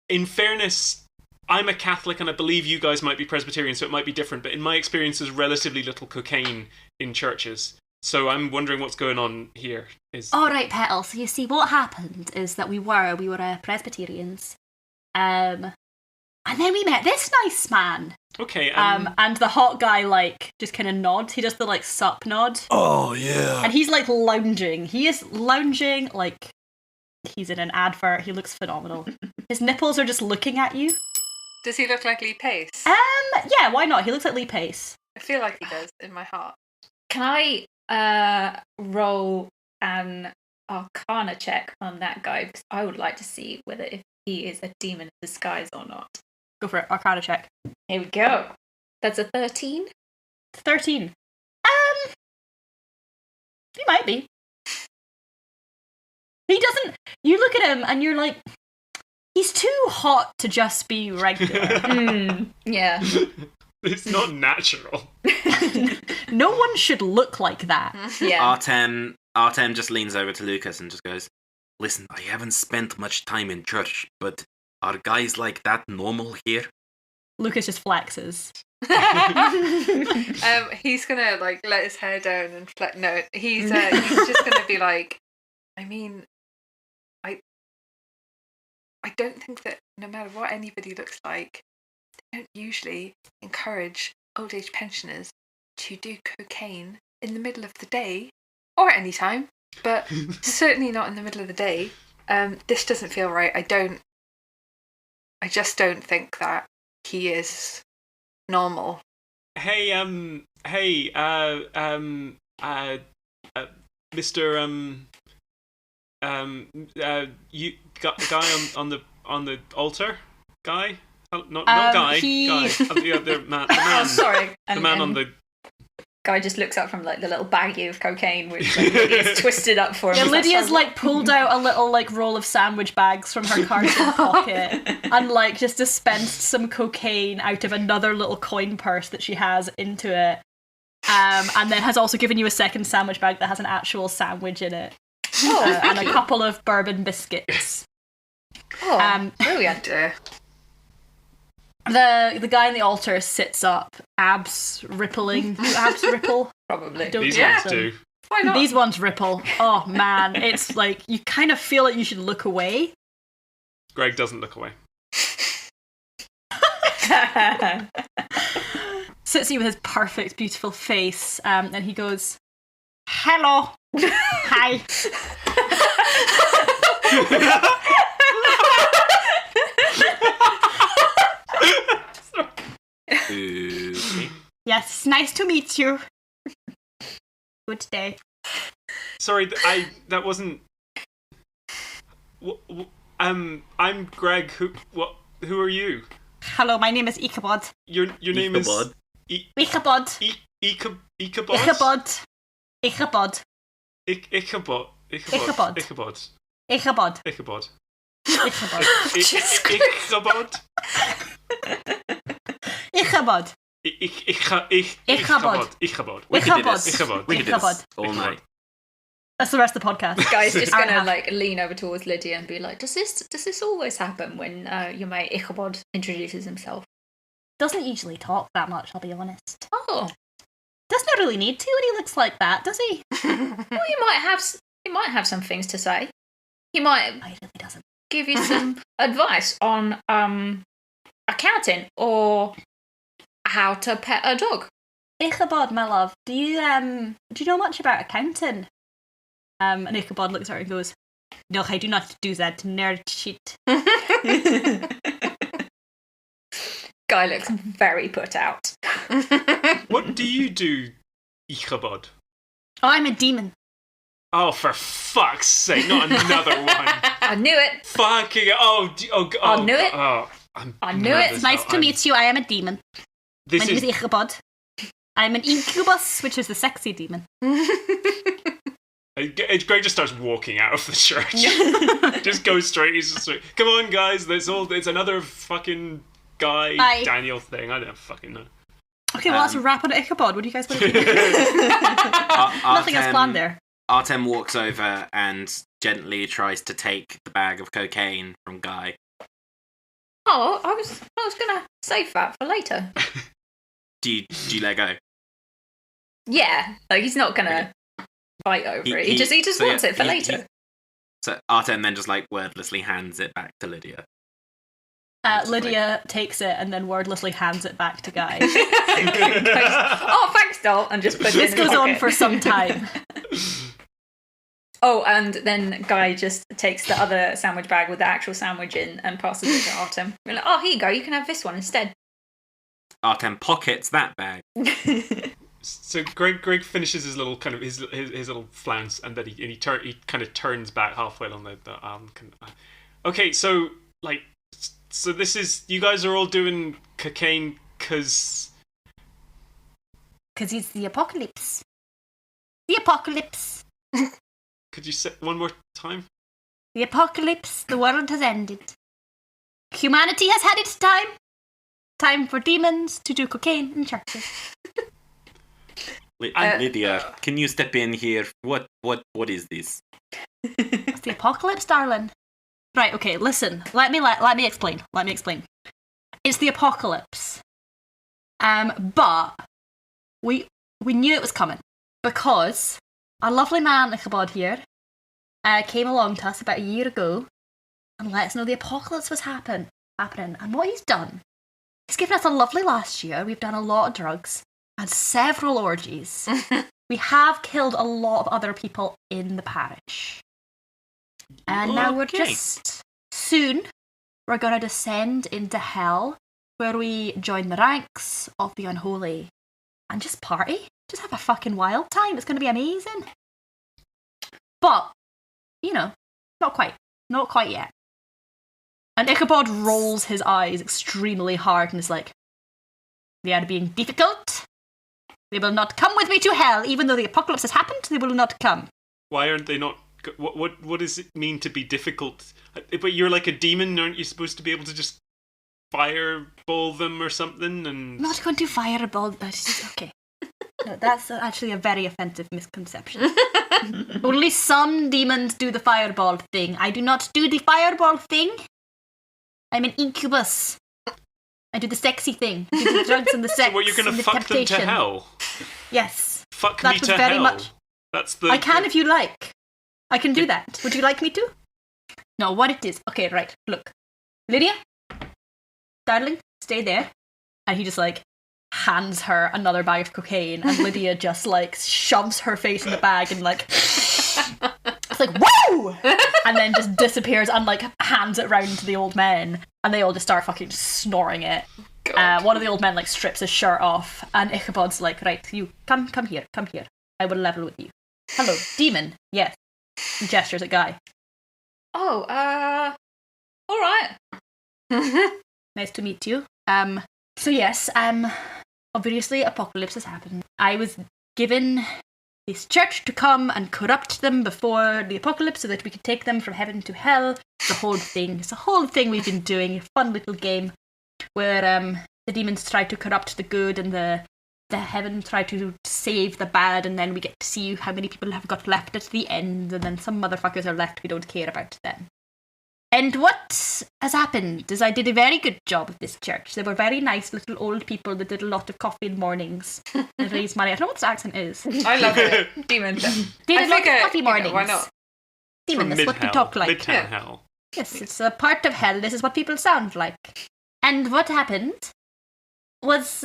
in fairness, I'm a Catholic, and I believe you guys might be Presbyterian, so it might be different. But in my experience, there's relatively little cocaine in churches. So I'm wondering what's going on here. All right, Petal. So you see, what happened is that we were Presbyterians, and then we met this nice man. Okay. And the hot guy, like, just kind of nods. He does the, like, sup nod. Oh, yeah. And he's, like, lounging. He is lounging like he's in an advert. He looks phenomenal. His nipples are just looking at you. Does he look like Lee Pace? Yeah, why not? He looks like Lee Pace. I feel like he does in my heart. Can I roll an Arcana check on that guy because I would like to see whether if he is a demon in disguise or not. Go for it. Arcana check. Here we go. That's a 13. 13. He might be. He doesn't. You look at him and you're like, he's too hot to just be regular. Yeah. It's not natural. No one should look like that. Yeah. Artem just leans over to Lucas and just goes, "Listen, I haven't spent much time in church, but are guys like that normal here?" Lucas just flexes. He's gonna like let his hair down and no, he's just gonna be like, I mean, I don't think that no matter what anybody looks like, they don't usually encourage old age pensioners to do cocaine in the middle of the day or at any time, but certainly not in the middle of the day. This doesn't feel right. I just don't think that he is normal. Hey, Mr. You guy on the altar, guy? Not Guy. Guy. The other man. The man. Oh, sorry. The man on the. Guy just looks up from like the little baggie of cocaine which like, Lydia's twisted up for him. Yeah, He's Lydia's like, like pulled out a little like roll of sandwich bags from her carton pocket and like just dispensed some cocaine out of another little coin purse that she has into it. And then has also given you a second sandwich bag that has an actual sandwich in it. And a couple of bourbon biscuits. Brilliant. The guy in the altar sits up, abs rippling. Do abs ripple? Probably. Don't These touch ones them. do. Why not? These ones ripple. Oh man, it's like you kind of feel like you should look away. Gregg doesn't look away. Sits you with his perfect, beautiful face, and he goes, "Hello, hi." Yes, nice to meet you. Good day. Sorry, that wasn't. I'm Gregg. Who are you? Hello, my name is Ichabod. Your name is Ichabod. Ichabod. Ichabod. Ichabod. Ichabod. Ichabod. Ichabod. Ichabod. Ichabod. Ichabod. Ichabod. Ichabod. Ichabod. Ichabod. We can do Ichabod. this. Ichabod. We can do this all Ichabod. night. That's the rest of the podcast. Guy's just Hour and a gonna half. like lean over towards Lydia and be like, "Does this always happen when your mate Ichabod introduces himself?" Doesn't usually talk that much, I'll be honest. Oh, Does not really need to when he looks like that, does he? well, he might have some things to say. He might No, he really doesn't. give you some advice on accounting or how to pet a dog. Ichabod, my love, do you know much about accounting? And Ichabod looks at her and goes, "No, I do not do that nerd shit." Guy looks very put out. What do you do, Ichabod? Oh, I'm a demon. Oh, for fuck's sake! Not another one. I knew it. Fucking I knew it. Oh, I knew it. It's nice to meet you. I am a demon. This My name is is Ichabod. I'm an incubus, which is the sexy demon. Gregg just starts walking out of the church. Just goes straight. He's just like, "Come on, guys! It's another fucking Guy Bye. Daniel thing. I don't fucking know." Okay, well, that's a wrap on Ichabod. What do you guys want to do? Nothing else planned there. Artem walks over and gently tries to take the bag of cocaine from Guy. Oh, I was gonna save that for later. Do you let go? Yeah, like he's not gonna fight over it. He just so wants yeah, it for he- later. So Artem then just like wordlessly hands it back to Lydia. Lydia takes it and then wordlessly hands it back to Guy. Goes, oh, thanks, doll, and just puts it This in his goes on pocket. for some time. Oh, and then Guy just takes the other sandwich bag with the actual sandwich in and passes it to Artem. We're like, oh, here you go, you can have this one instead. Artem pockets that bag So Gregg finishes his little kind of his little flounce, and then he kind of turns back halfway along the arm. Okay, so this is, you guys are all doing cocaine because it's the apocalypse. The apocalypse. Could you say one more time? The apocalypse. The world has ended. Humanity has had its time. Time for demons to do cocaine in churches. Lydia, can you step in here? What is this? It's the apocalypse, darling. Right, okay, listen. Let me explain. It's the apocalypse. But we knew it was coming because our lovely man Ichabod here came along to us about a year ago and let us know the apocalypse was happening. And what he's done, he's given us a lovely last year. We've done a lot of drugs and several orgies. We have killed a lot of other people in the parish. And now we're just... Soon, we're going to descend into hell, where we join the ranks of the unholy. And just party. Just have a fucking wild time. It's going to be amazing. But, not quite. Not quite yet. And Ichabod rolls his eyes extremely hard and is like, they are being difficult. They will not come with me to hell, even though the apocalypse has happened. They will not come. Why aren't they not? What does it mean to be difficult? But you're like a demon, aren't you supposed to be able to just fireball them or something? And I'm not going to fireball. Okay. No, that's actually a very offensive misconception. Only some demons do the fireball thing. I do not do the fireball thing. I'm an incubus. I do the sexy thing. I do the drugs and the sex. So what, you're going to fuck temptation. them to hell? Yes. Fuck me to very hell. Much... That's the. I can if you like. I can do that. Would you like me to? No, what it is. Okay, right. Look. Lydia? Darling, stay there. And he just hands her another bag of cocaine, and Lydia just shoves her face in the bag and it's like, whoa! And then just disappears and hands it round to the old men, and they all just start fucking snoring it. One of the old men strips his shirt off, and Ichabod's like, right, you come here. I will level with you. Hello, demon. Yes. He gestures at Guy. Oh, alright. Nice to meet you. So yes, obviously apocalypse has happened. I was given this church to come and corrupt them before the apocalypse so that we could take them from heaven to hell. It's a whole thing we've been doing, a fun little game where the demons try to corrupt the good and the heaven try to save the bad, and then we get to see how many people have got left at the end, and then some motherfuckers are left we don't care about them. And what has happened is I did a very good job at this church. They were very nice little old people that did a lot of coffee in the mornings and raised money. I don't know what this accent is. I love it. Demon. Did a lot of coffee mornings. Why not? Demon, that's what we talk like. Midtown hell. Yes, it's a part of hell. This is what people sound like. And what happened was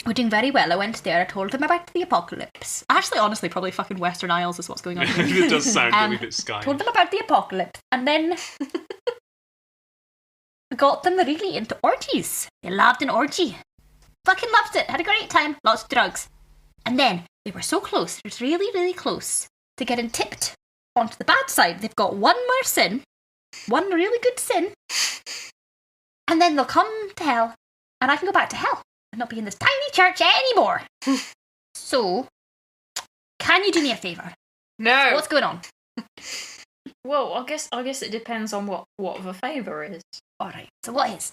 we're doing very well. I went there, I told them about the apocalypse. Actually, honestly, probably fucking Western Isles is what's going on here. It does sound a wee bit Sky. Told them about the apocalypse, and then got them really into orgies. They loved an orgy. Fucking loved it. Had a great time. Lots of drugs. And then they were so close. It was really, really close to getting tipped onto the bad side. They've got one more sin. One really good sin. And then they'll come to hell. And I can go back to hell. And not be in this tiny church anymore. So, can you do me a favour? No. What's going on? Well, I guess it depends on what the favour is. Alright, so what is?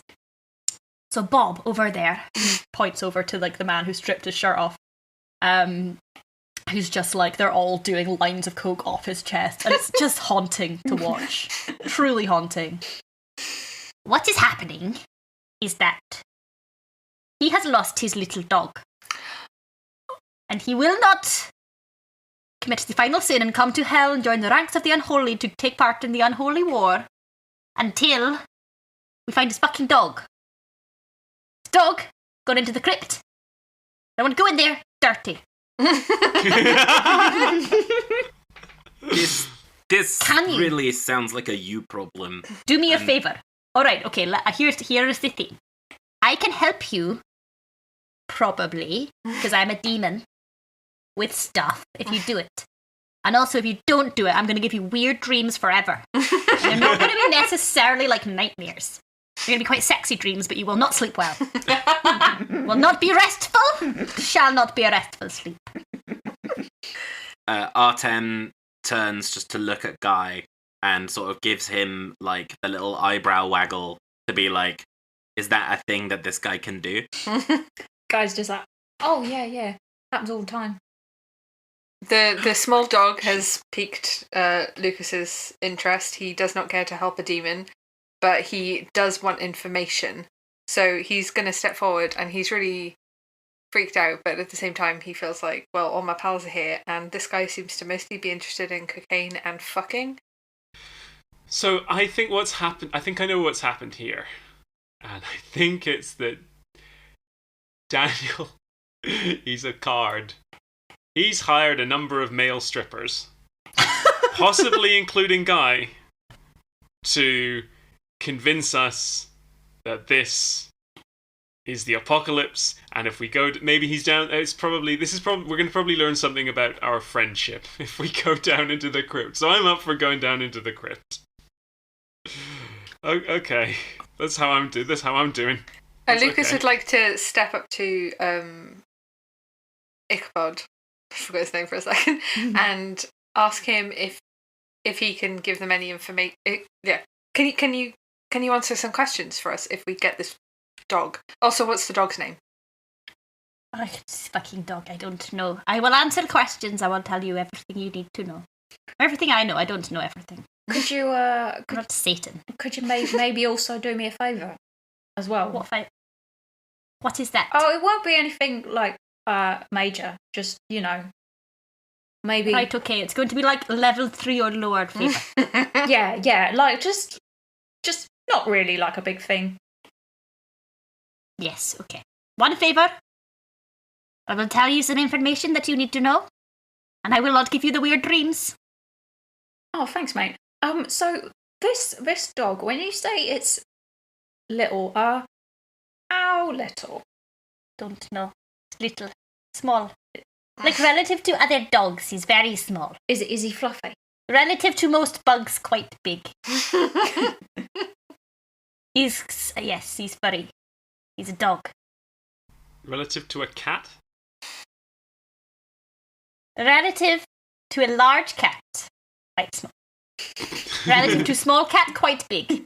So Bob over there, he points over to the man who stripped his shirt off. Who's just they're all doing lines of coke off his chest, and it's just haunting to watch. Truly haunting. What is happening is that he has lost his little dog. And he will not commit the final sin and come to hell and join the ranks of the unholy to take part in the unholy war until we find his fucking dog. His dog got into the crypt. I want to go in there dirty. This really sounds like a you problem. Do me a favour. Alright, okay, here is the thing. I can help you probably, because I'm a demon with stuff if you do it. And also, if you don't do it, I'm going to give you weird dreams forever. And they're not going to be necessarily like nightmares. They're going to be quite sexy dreams, but you will not sleep well. Will not be restful, shall not be a restful sleep. Artem turns just to look at Guy and sort of gives him like the little eyebrow waggle to be like, is that a thing that this guy can do? Guy's just like, oh yeah, happens all the time. The small dog has piqued Lucas's interest. He does not care to help a demon, but he does want information. So he's going to step forward, and he's really freaked out, but at the same time he feels like, well, all my pals are here, and this guy seems to mostly be interested in cocaine and fucking. So I think I know what's happened here. And I think it's that Daniel, he's a card. He's hired a number of male strippers, possibly including Guy, to convince us that is the apocalypse, and if we go, maybe he's down. We're going to probably learn something about our friendship if we go down into the crypt. So I'm up for going down into the crypt. Okay, that's how I'm doing. Lucas would like to step up to Ichabod, I forgot his name for a second, and ask him if he can give them any information. Yeah, can you answer some questions for us if we get this dog? Also, what's the dog's name? Oh, this fucking dog, I don't know. I will answer questions. I will tell you everything you need to know. Everything I know, I don't know everything. Could you not Satan. Could you maybe also do me a favour as well? What is that? Oh, it won't be anything like major. Just, maybe. Right, okay. It's going to be like level 3 or lower favour. yeah. Like just not really like a big thing. Yes, okay. One favour. I will tell you some information that you need to know, and I will not give you the weird dreams. Oh, thanks, mate. So this dog, when you say it's little, how little? Don't know. Little, small, like relative to other dogs, he's very small. Is he fluffy? Relative to most bugs, quite big. He's furry. He's a dog. Relative to a cat? Relative to a large cat, quite small. Relative to small cat, quite big.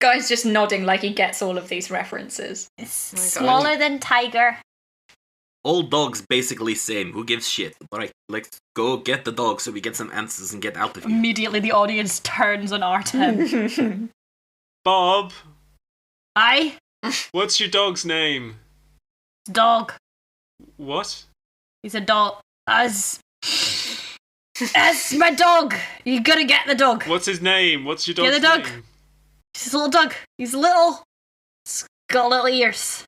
Guy's just nodding like he gets all of these references. Smaller than tiger. All dogs basically same. Who gives shit? Alright, let's go get the dog so we get some answers and get out of here. Immediately the audience turns on Artem. Bob! Aye? What's your dog's name? Dog. What? He's a dog. As my dog. You gotta get the dog. What's his name? What's your dog's Get the dog. name? He's a little dog. He's little. He's got little ears.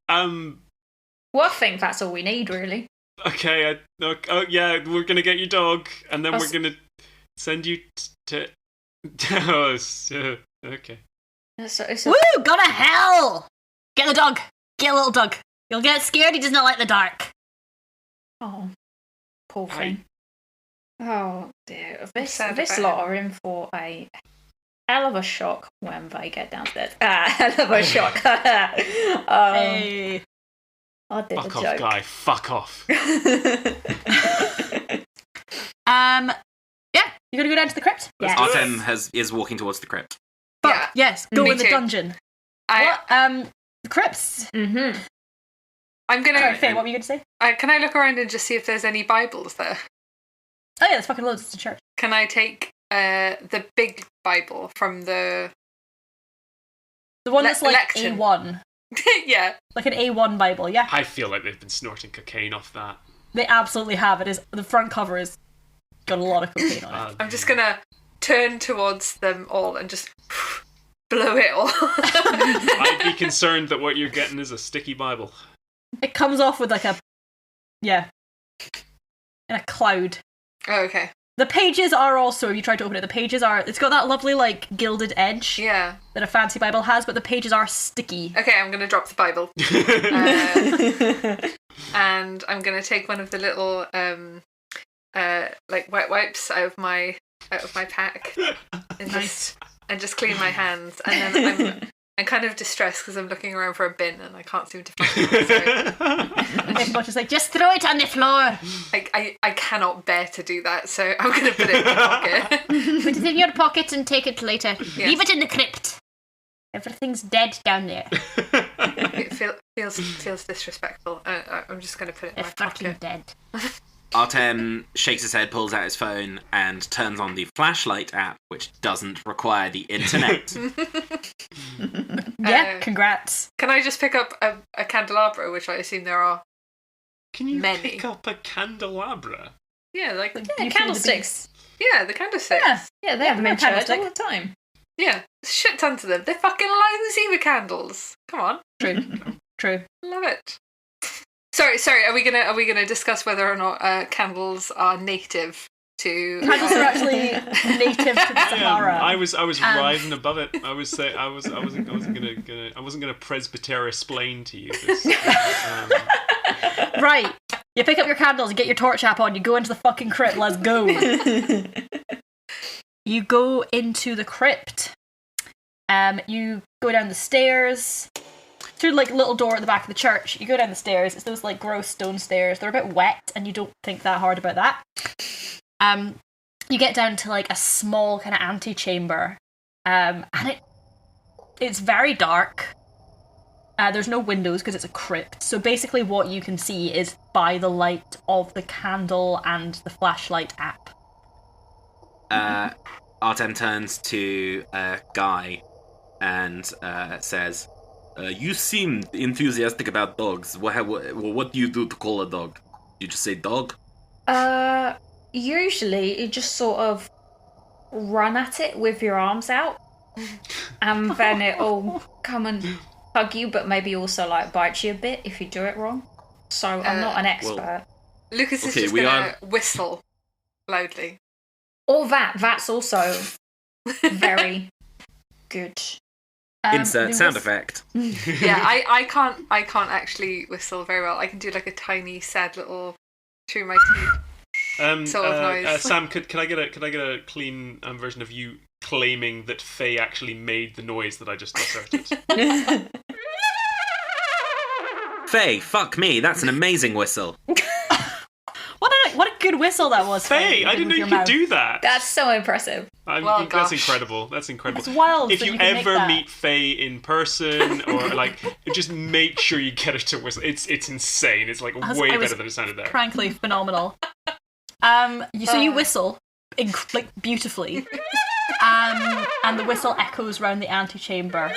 Well, I think that's all we need, really. Okay, yeah, we're gonna get your dog, and then we're gonna send you to... okay. Woo! Go to hell! Get the dog. Get a little dog. You'll get scared, he does not like the dark. Oh, poor thing. Oh dear. This about lot are in for a hell of a shock when they get downstairs. Hell of a shock. Hey. I did Fuck a off, joke. Guy. Fuck off. Yeah, you gonna go down to the crypt? Yes. Artem is walking towards the crypt. Fuck, yes, go Me in the too. dungeon. I- The crypts. Mm-hmm. I'm gonna. Sorry, Faye, what were you gonna say? Can I look around and just see if there's any Bibles there? Oh yeah, there's fucking loads. It's a church. Can I take the big Bible from the? The one that's like Lectern. A1. Yeah. Like an A1 Bible, yeah. I feel like they've been snorting cocaine off that. They absolutely have. It is the front cover is got a lot of cocaine on it. I'm just gonna turn towards them all and just blow it all. I'd be concerned that what you're getting is a sticky Bible. It comes off with like a in a cloud. Oh, okay. The pages are also, you try to open it, it's got that lovely, like, gilded edge Yeah. that a fancy Bible has, but the pages are sticky. Okay, I'm going to drop the Bible. And I'm going to take one of the little, like, wet wipes out of my pack. And just clean my hands. And then I'm kind of distressed because I'm looking around for a bin and I can't seem to find it. So Everyone's just like, just throw it on the floor. I cannot bear to do that, so I'm going to put it in my pocket. Put it in your pocket and take it later. Yes. Leave it in the crypt. Everything's dead down there. It feels disrespectful. I'm just going to put it in They're my fucking pocket. dead. Artem shakes his head, pulls out his phone, and turns on the flashlight app, which doesn't require the internet. Yeah, congrats. Can I just pick up a candelabra, which I assume there are? Can you Many. pick up a candelabra? Yeah, like Yeah, Beauty candlesticks. yeah, the candlesticks. Yeah. Yeah, they Yeah, have them in they're church candlestick. all the time. Yeah, shit tons of them. They fucking light the sea with candles. Come on, True. love it. Sorry. Are we gonna discuss whether or not candles are native to? Candles are actually native to the Sahara. I was rising above it. I wasn't gonna presbyter explain to you this. Right. You pick up your candles, you get your torch app on, you go into the fucking crypt, let's go. You go into the crypt. You go down the stairs. Through like little door at the back of the church. You go down the stairs. It's those like gross stone stairs. They're a bit wet and you don't think that hard about that. You get down to like a small kind of antechamber. And it's very dark. There's no windows because it's a crypt. So basically what you can see is by the light of the candle and the flashlight app. Artem turns to Guy and says, you seem enthusiastic about dogs. What do you do to call a dog? You just say dog? Usually you just sort of run at it with your arms out. And then it'll come and hug you, but maybe also like bite you a bit if you do it wrong. So I'm not an expert. Lucas is Okay, just gonna whistle loudly. Or that's also very good. Insert sound effect. Yeah, I can't actually whistle very well. I can do like a tiny sad little through my teeth sort of noise. Sam, could I get a clean version of you claiming that Fay actually made the noise that I just asserted? Fay, fuck me, that's an amazing whistle. What a good whistle that was. Fay, I didn't know you could do that. That's so impressive. Well, that's gosh. incredible. That's incredible. It's wild. If that you can make ever that. meet Fay in person, or like, just make sure you get her to whistle. It's insane. It's like way better than it sounded there. Frankly, phenomenal. So you whistle, like beautifully, and the whistle echoes around the antechamber,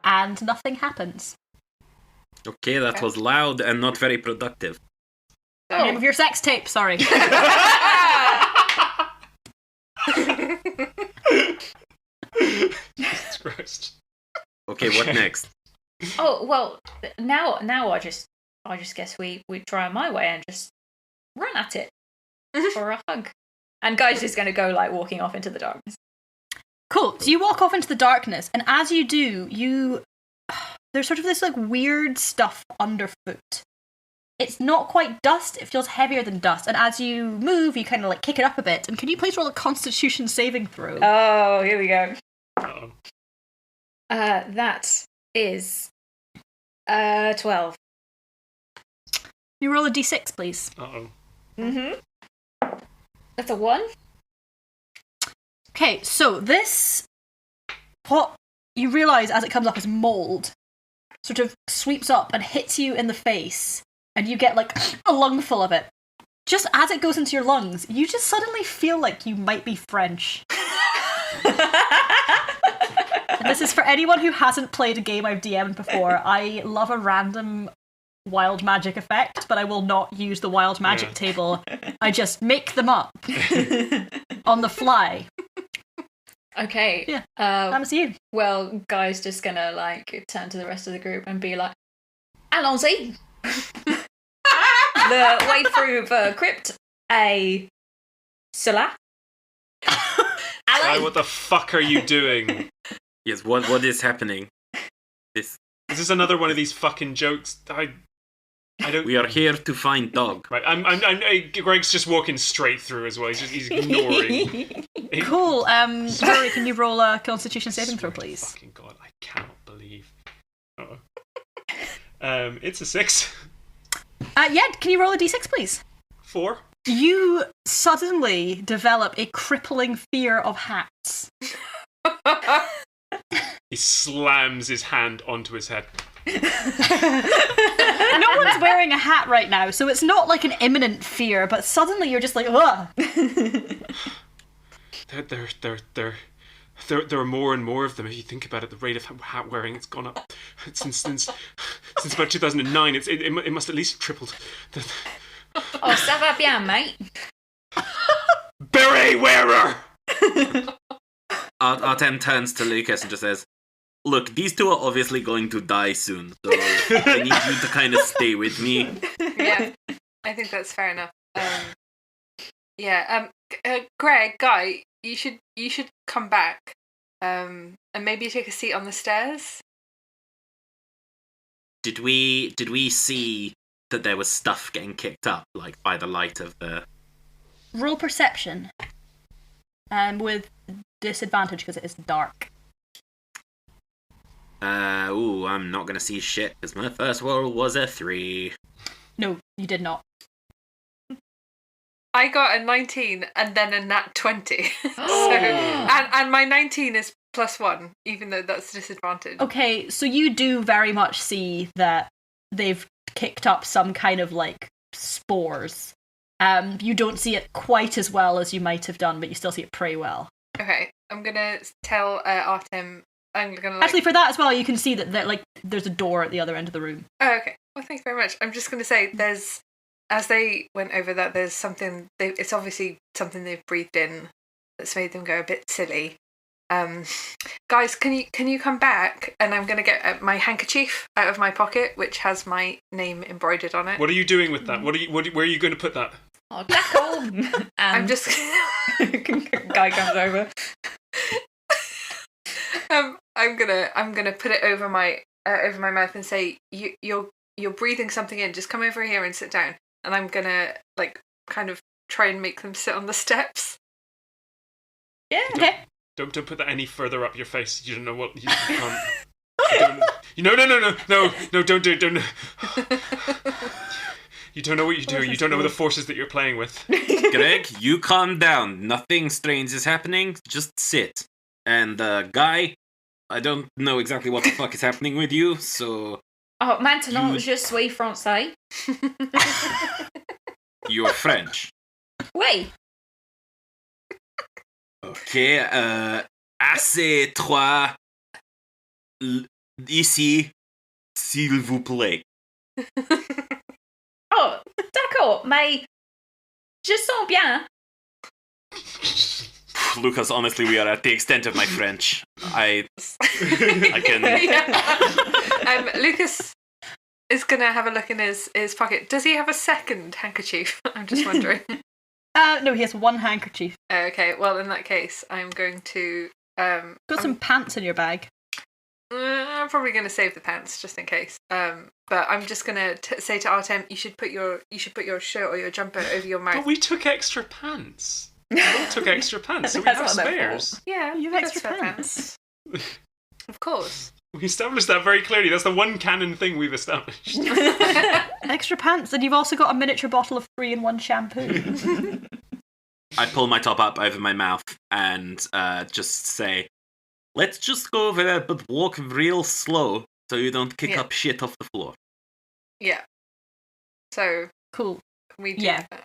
and nothing happens. Okay, that was loud and not very productive. Name of your sex tape. Sorry. Jesus Christ. Okay, what next? Oh well, now I just guess we try my way and just run at it for a hug. And Guy's just going to go like walking off into the darkness. Cool. So you walk off into the darkness, and as you do, there's sort of this like weird stuff underfoot. It's not quite dust, it feels heavier than dust, and as you move, you kind of like kick it up a bit. And can you please roll a Constitution saving throw? Oh, here we go. Uh-oh. That is 12. You roll a d6, please. Uh-oh. Mm-hmm. That's a 1. Okay, so what you realise as it comes up as mould, sort of sweeps up and hits you in the face, and you get like a lungful of it. Just as it goes into your lungs, you just suddenly feel like you might be French. And this is for anyone who hasn't played a game I've DM'd before. I love a random wild magic effect, but I will not use the wild magic table. I just make them up on the fly. Okay. Yeah. That's you. Well, Guy's just gonna like turn to the rest of the group and be like, "Allons-y." The way through the crypt a cela. Guy, what the fuck are you doing? Yes, what is happening? Is this another one of these fucking jokes? I don't. We are here to find dog. Right, Gregg's just walking straight through as well. He's ignoring. Cool. Rory, can you roll a Constitution saving throw, please? Fucking God, I cannot believe. Uh-oh. It's a 6. Yeah, can you roll a d6, please? 4. You suddenly develop a crippling fear of hats. He slams his hand onto his head. No one's wearing a hat right now, so it's not like an imminent fear, but suddenly you're just like, ugh. There are more and more of them. If you think about it, the rate of hat wearing, it's gone up since about 2009. It must at least have tripled. Oh, ça va bien, mate. Beret wearer! Artem turns to Lucas and just says, "Look, these two are obviously going to die soon, so I need you to kind of stay with me." Yeah, I think that's fair enough. Gregg, Guy, you should come back, and maybe take a seat on the stairs. Did we see that there was stuff getting kicked up, like by the light of the... Roll perception. With disadvantage because it is dark. I'm not gonna see shit because my first roll was a 3. No, you did not. I got a 19 and then a nat 20. And my 19 is +1, even though that's disadvantage. Okay, so you do very much see that they've kicked up some kind of like spores. You don't see it quite as well as you might have done, but you still see it pretty well. Okay, I'm gonna tell Artem. I'm gonna Actually, for that as well, you can see that there's a door at the other end of the room. Oh, okay. Well, thanks very much. I'm just gonna say as they went over that, there's something. It's obviously something they've breathed in that's made them go a bit silly. Guys, can you come back? And I'm gonna get my handkerchief out of my pocket, which has my name embroidered on it. What are you doing with that? Where are you going to put that? Oh, d'accord. I'm just. Guy comes over. I'm gonna put it over my mouth and say, you're breathing something in. Just come over here and sit down. And I'm gonna kind of try and make them sit on the steps. Yeah. Okay. Don't put that any further up your face. You don't know what you can't. No, don't do it. Don't. You don't know what you're doing. You don't know the forces that you're playing with. Gregg, you calm down. Nothing strange is happening. Just sit. And Guy, I don't know exactly what the fuck is happening with you, so... Oh, maintenant, je suis français. You're French. Oui. Okay, assez trois ici, s'il vous plaît. Oh, d'accord, mais je sens bien. Lucas, honestly, we are at the extent of my French. I can... Lucas is going to have a look in his pocket. Does he have a second handkerchief? I'm just wondering. No, he has one handkerchief. Okay, well, in that case, I'm going to... Got some pants in your bag. I'm probably going to save the pants, just in case. But I'm just going to say to Artem, you should put your shirt or your jumper over your mouth. But we took extra pants. We all took extra pants, so we have spares. Yeah, you have extra pants. Of course. We established that very clearly. That's the one canon thing we've established. Extra pants, and you've also got a miniature bottle of 3-in-1 shampoo. I pull my top up over my mouth and just say, let's just go over there, but walk real slow so you don't kick up shit off the floor. Yeah. So... Cool. We do that.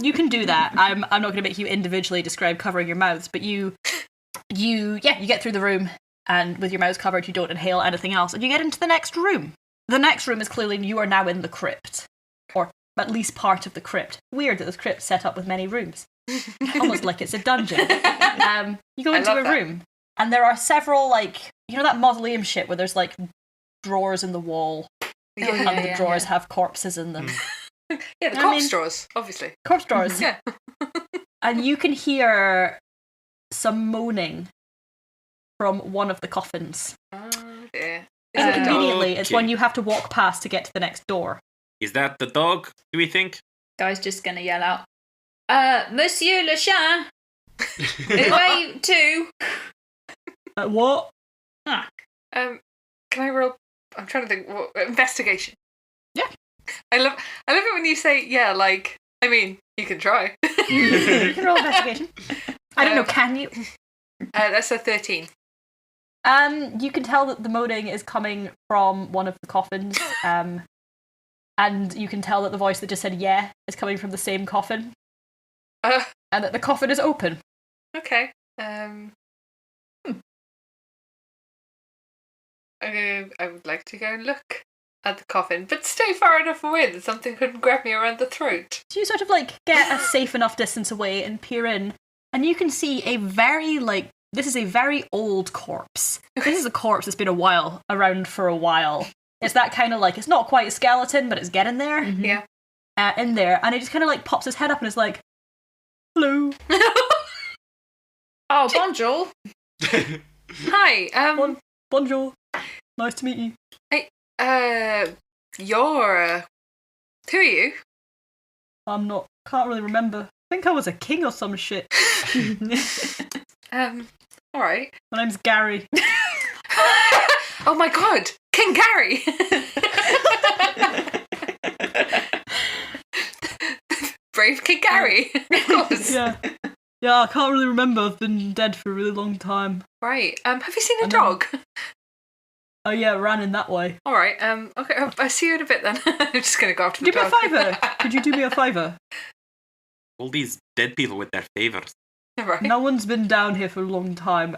You can do that. I'm not going to make you individually describe covering your mouths, but you get through the room, and with your mouths covered, you don't inhale anything else, and you get into the next room. The next room is clearly you are now in the crypt, or at least part of the crypt. Weird that this crypt's set up with many rooms, almost like it's a dungeon. You go into a room, and there are several that mausoleum shit where there's drawers in the wall, and the drawers have corpses in them. Yeah, the corpse straws, obviously. corpse drawers. Yeah. And you can hear some moaning from one of the coffins. Oh dear. Is it a dog? Inconveniently, it's one Okay. you have to walk past to get to the next door. Is that the dog, do we think? Guy's just gonna yell out, Monsieur le Chien, away too. What? Can I roll? I'm trying to think. Investigation. Yeah. I love it when you say yeah. Like, I mean, you can try. You can roll investigation. I don't know, can you? That's a 13. You can tell that the moaning is coming from one of the coffins, and you can tell that the voice that just said yeah is coming from the same coffin, and that the coffin is open. Okay. I would like to go and look at the coffin, but stay far enough away that something couldn't grab me around the throat. So you sort of like get a safe enough distance away and peer in, and you can see a very this is a very old corpse. This is a corpse that's been around for a while. It's that kind of like, it's not quite a skeleton, but it's getting there. Yeah. In there, and he just kind of like pops his head up and is like, "Hello, Oh, bonjour. Hi. bonjour, nice to meet you." You're. Who are you? Can't really remember. I think I was a king or some shit. All right. My name's Gary. Oh my God, King Gary. Brave King Gary, of course. Yeah, I can't really remember. I've been dead for a really long time. Right. Have you seen a And then- dog? Oh yeah, ran in that way. All right. Okay. I'll see you in a bit then. I'm just gonna go after the Do me a dog. favour. Could you do me a favour? All these dead people with their favours. Right. No one's been down here for a long time,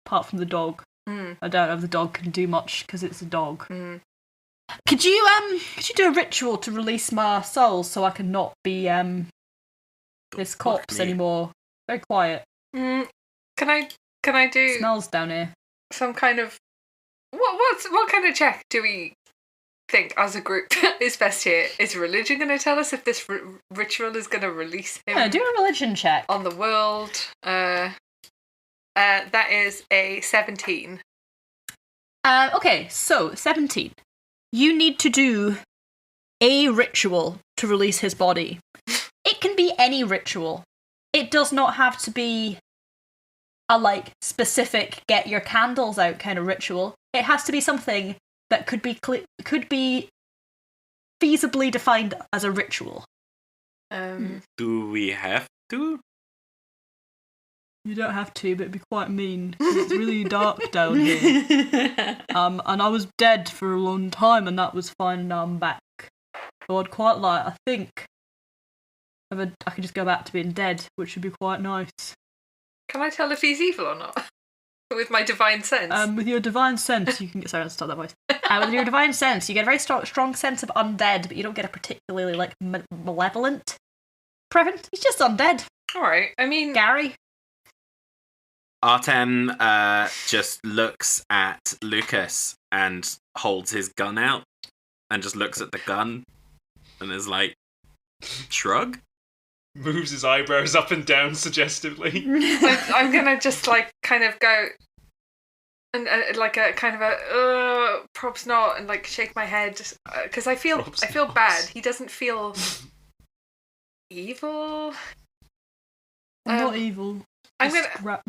apart from the dog. Mm. I don't know if the dog can do much because it's a dog. Mm. Could you do a ritual to release my soul so I can not be this corpse me. anymore? Very quiet. Can I do Smells down here. some kind of what kind of check do we think as a group is best here? Is religion going to tell us if this ritual is going to release him Yeah, do a religion check. on the world? That is a 17. Okay, so 17. You need to do a ritual to release his body. It can be any ritual. It does not have to be a specific get your candles out kind of ritual. It has to be something that could be feasibly defined as a ritual. Do we have to? You don't have to, but it'd be quite mean. 'Cause it's really dark down here. And I was dead for a long time, and that was fine, and now I'm back. So I'd quite like, I think, I could just go back to being dead, which would be quite nice. Can I tell if he's evil or not? With my divine sense. With your divine sense, you can get... Sorry, I'll start that voice. With your divine sense, you get a very strong sense of undead, but you don't get a particularly, malevolent presence. He's just undead. All right. I mean, Gary? Artem just looks at Lucas and holds his gun out and just looks at the gun and is like, shrug? Moves his eyebrows up and down suggestively. I'm gonna just kind of go and like a kind of a props not, and shake my head because I feel bad. He doesn't feel evil. I'm not evil. I'm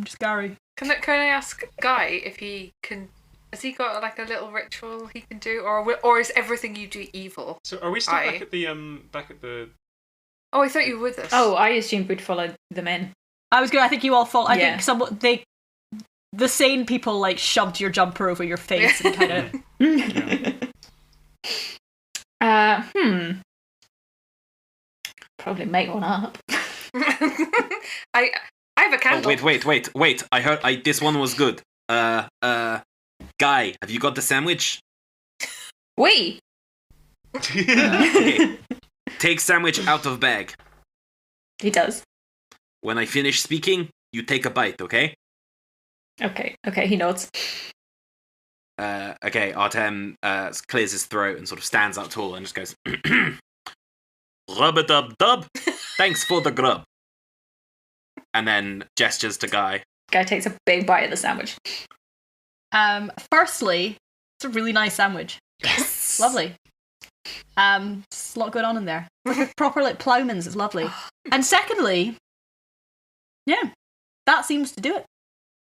just Gary. Can I ask Guy if he can? Has he got a little ritual he can do, or is everything you do evil? So are we still back at the Oh, I thought you were with us. Oh, I assumed we'd follow them in. I think you all fall. I Yeah. think the sane people shoved your jumper over your face and kind of. Probably make one up. I have a candle. Oh, wait. I heard this one was good. Guy, have you got the sandwich? We. Okay. Take sandwich out of bag. He does. When I finish speaking, you take a bite, okay? Okay, he nods. Okay, Artem clears his throat and sort of stands up tall and just goes, Rub-a-dub-dub. Thanks for the grub. And then gestures to Guy. Guy takes a big bite of the sandwich. Firstly, it's a really nice sandwich. Yes. Lovely. There's a lot going on in there. Proper like ploughman's. It's lovely. And secondly, yeah, that seems to do it.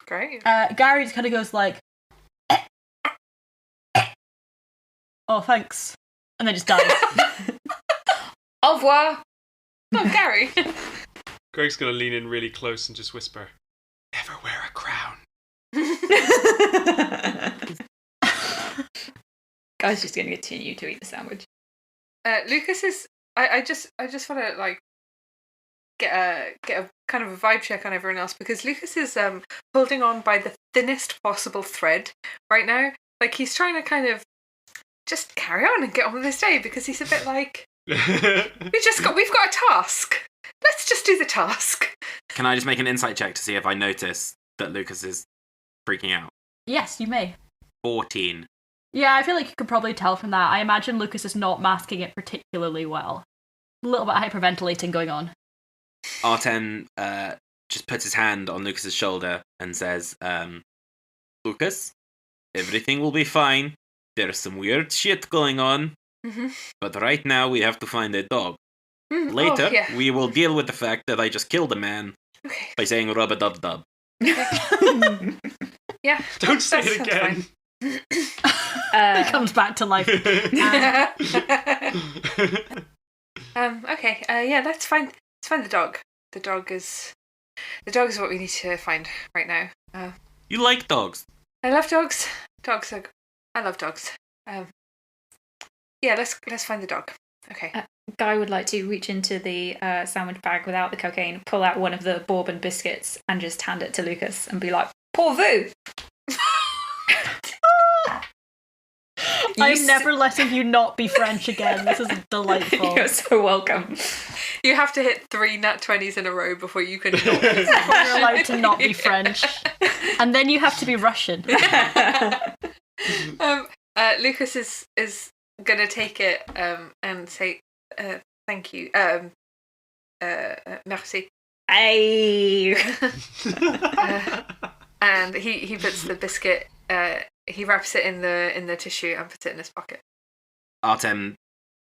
Great. Gary just kind of goes like, oh, thanks. And then just dies. Au revoir. Oh, Gary. Greg's going to lean in really close and just whisper, never wear a crown. Guy's just going to continue to eat the sandwich. Lucas is. I just want to like get a kind of a vibe check on everyone else, because Lucas is holding on by the thinnest possible thread right now. Like he's trying to kind of just carry on and get on with his day, because he's a bit like we've got a task. Let's just do the task. Can I just make an insight check to see if I notice that Lucas is freaking out? Yes, you may. 14. Yeah, I feel like you could probably tell from that. I imagine Lucas is not masking it particularly well. A little bit of hyperventilating going on. Artem just puts his hand on Lucas's shoulder and says, Lucas, everything will be fine. There's some weird shit going on. Mm-hmm. But right now we have to find a dog. Later, we will deal with the fact that I just killed a man by saying rub-a-dub-dub. Yeah. Don't say it again. It comes back to life. Okay. Yeah. Let's find the dog. The dog is what we need to find right now. You like dogs? I love dogs. I love dogs. Yeah. Let's find the dog. Okay. Guy would like to reach into the sandwich bag without the cocaine, pull out one of the bourbon biscuits, and just hand it to Lucas and be like, "Pour vous." I'm never letting you not be French again. This is delightful. You're so welcome. You have to hit 3 nat 20s in a row before you can not be You're allowed to not be French. And then you have to be Russian. Lucas is gonna take it and say thank you. Merci. Hey. And he puts the biscuit. He wraps it in the tissue and puts it in his pocket. Artem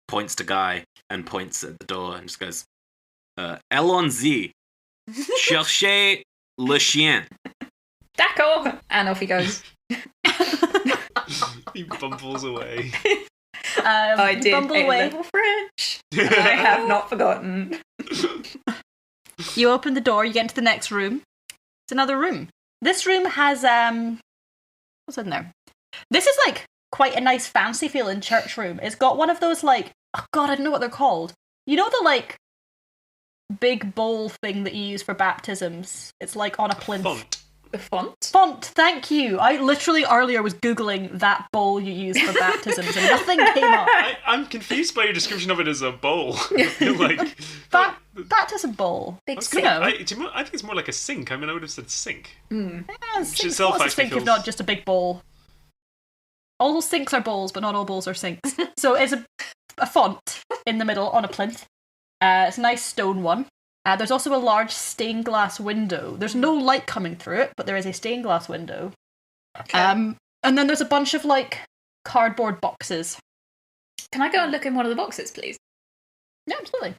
points to Guy and points at the door and just goes, Allons-y. Cherchez le chien. D'accord. And off he goes. He bumbles away. I did bumble a away. little French. I have not forgotten. You open the door, you get into the next room. It's another room. This room has, what's in there? This is like quite a nice fancy feeling church room. It's got one of those like, oh god, I don't know what they're called. You know the like big bowl thing that you use for baptisms? It's like on a plinth. Font. The font? Font, thank you. I literally earlier was Googling that bowl you use for baptisms and nothing came up. I'm confused by your description of it as a bowl. Like Baptism bowl. Big sink. I think it's more like a sink. I mean, I would have said sink. Yeah, Which sinks, itself what's a actually sink feels- if not just a big bowl? All sinks are bowls, but not all bowls are sinks. So it's a font in the middle on a plinth. It's a nice stone one. There's also a large stained glass window. There's no light coming through it, but there is a stained glass window. Okay. And then there's a bunch of like cardboard boxes. Can I go and look in one of the boxes, please? Yeah, absolutely.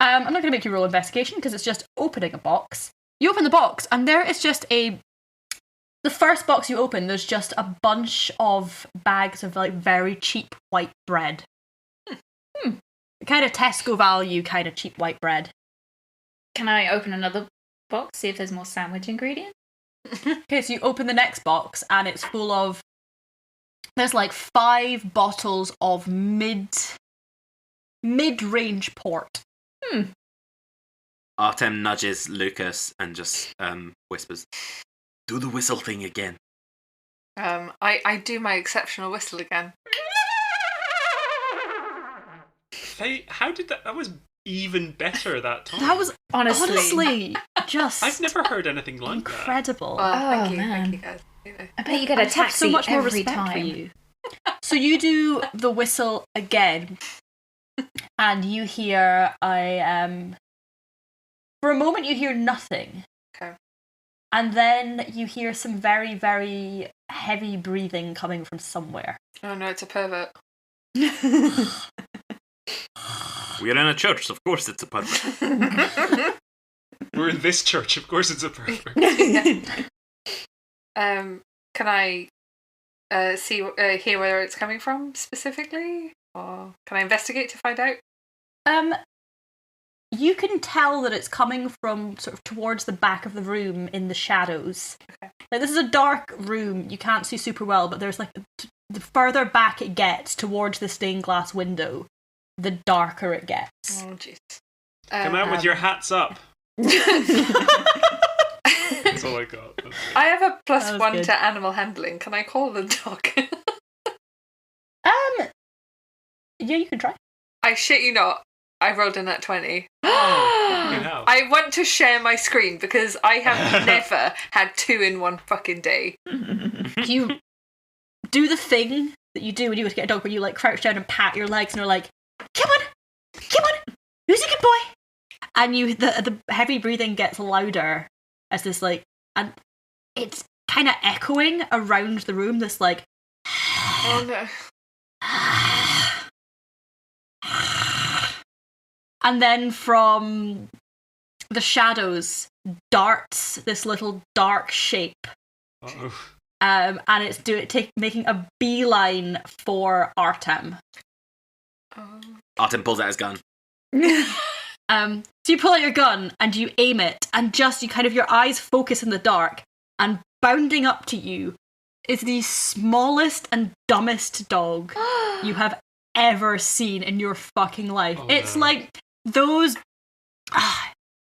I'm not going to make you roll investigation because it's just opening a box. You open the box, and there is just the first box you open, there's just a bunch of bags of like very cheap white bread. Kind of Tesco value, kind of cheap white bread. Can I open another box, see if there's more sandwich ingredients? Okay, so you open the next box, and it's full of. There's like 5 bottles of mid-range port. Artem nudges Lucas and just whispers, do the whistle thing again. I do my exceptional whistle again. Fay, how did that? That was even better that time. That was honestly just. I've never heard anything like incredible. Thank you, man. thank you guys. I bet you get a I have taxi so much more every respect time. for you. So you do the whistle again. And you hear for a moment you hear nothing. Okay. And then you hear some very, very heavy breathing coming from somewhere. Oh no, it's a pervert. We're in a church, of course it's a pervert. We're in this church, of course it's a pervert. Can I hear where it's coming from specifically? Or can I investigate to find out? You can tell that it's coming from sort of towards the back of the room in the shadows. Okay. Like, this is a dark room, you can't see super well, but there's like, the further back it gets towards the stained glass window, the darker it gets. Oh, jeez. Come out with your hats up. That's all I got. I have a +1 good. to animal handling. Can I call the dog? Yeah, you can try. I shit you not. I rolled in that 20. Fucking hell. I want to share my screen because I have never had 2 in one fucking day. You do the thing that you do when you go to get a dog, where you like crouch down and pat your legs and are like, come on, who's a good boy? And the heavy breathing gets louder as this like, and it's kind of echoing around the room, this like, Oh no. and then from the shadows darts this little dark shape. Uh-oh. And it's making a beeline for Artem. Oh. Artem pulls out his gun. So you pull out your gun and you aim it, and just your eyes focus in the dark, and bounding up to you is the smallest and dumbest dog you have ever seen in your fucking life. Oh, it's no. like those,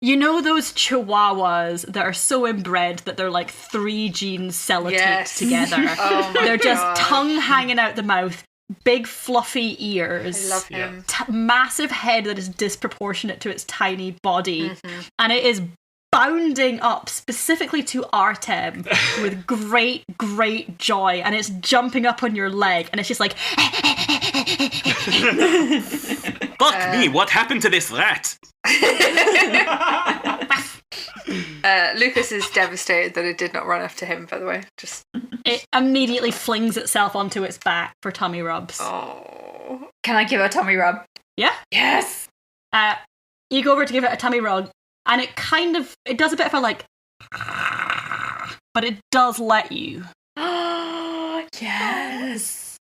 those chihuahuas that are so inbred that they're like 3 genes sellotaped Yes. together. Oh my They're just God. tongue hanging out the mouth, big fluffy ears. I love him. Massive head that is disproportionate to its tiny body, Mm-hmm. and it is bounding up specifically to Artem with great joy, and it's jumping up on your leg, and it's just like Fuck me, what happened to this rat? Lucas is devastated that it did not run after him, by the way. Just it immediately flings itself onto its back for tummy rubs. oh. Can I give her a tummy rub? Yeah. Yes. You go over to give it a tummy rub, and it does a bit of a like, but it does let you. Yes.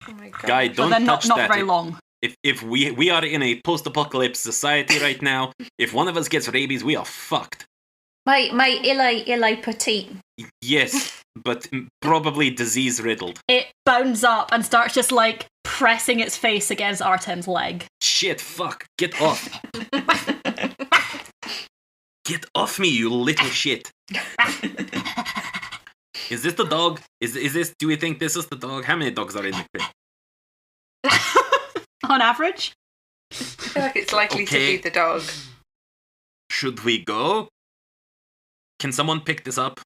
Oh my God. Guy, But don't then touch not that. very long. If we are in a post-apocalypse society right now, if one of us gets rabies, we are fucked. My Eli petite. Yes, but probably disease-riddled. It bounds up and starts just like pressing its face against Artem's leg. Shit, fuck, get off. Get off me, you little shit. Is this the dog? Is this, do we think this is the dog? How many dogs are in the pit? On average. I feel like it's likely to Okay. be the dog. Should we go? Can someone pick this up?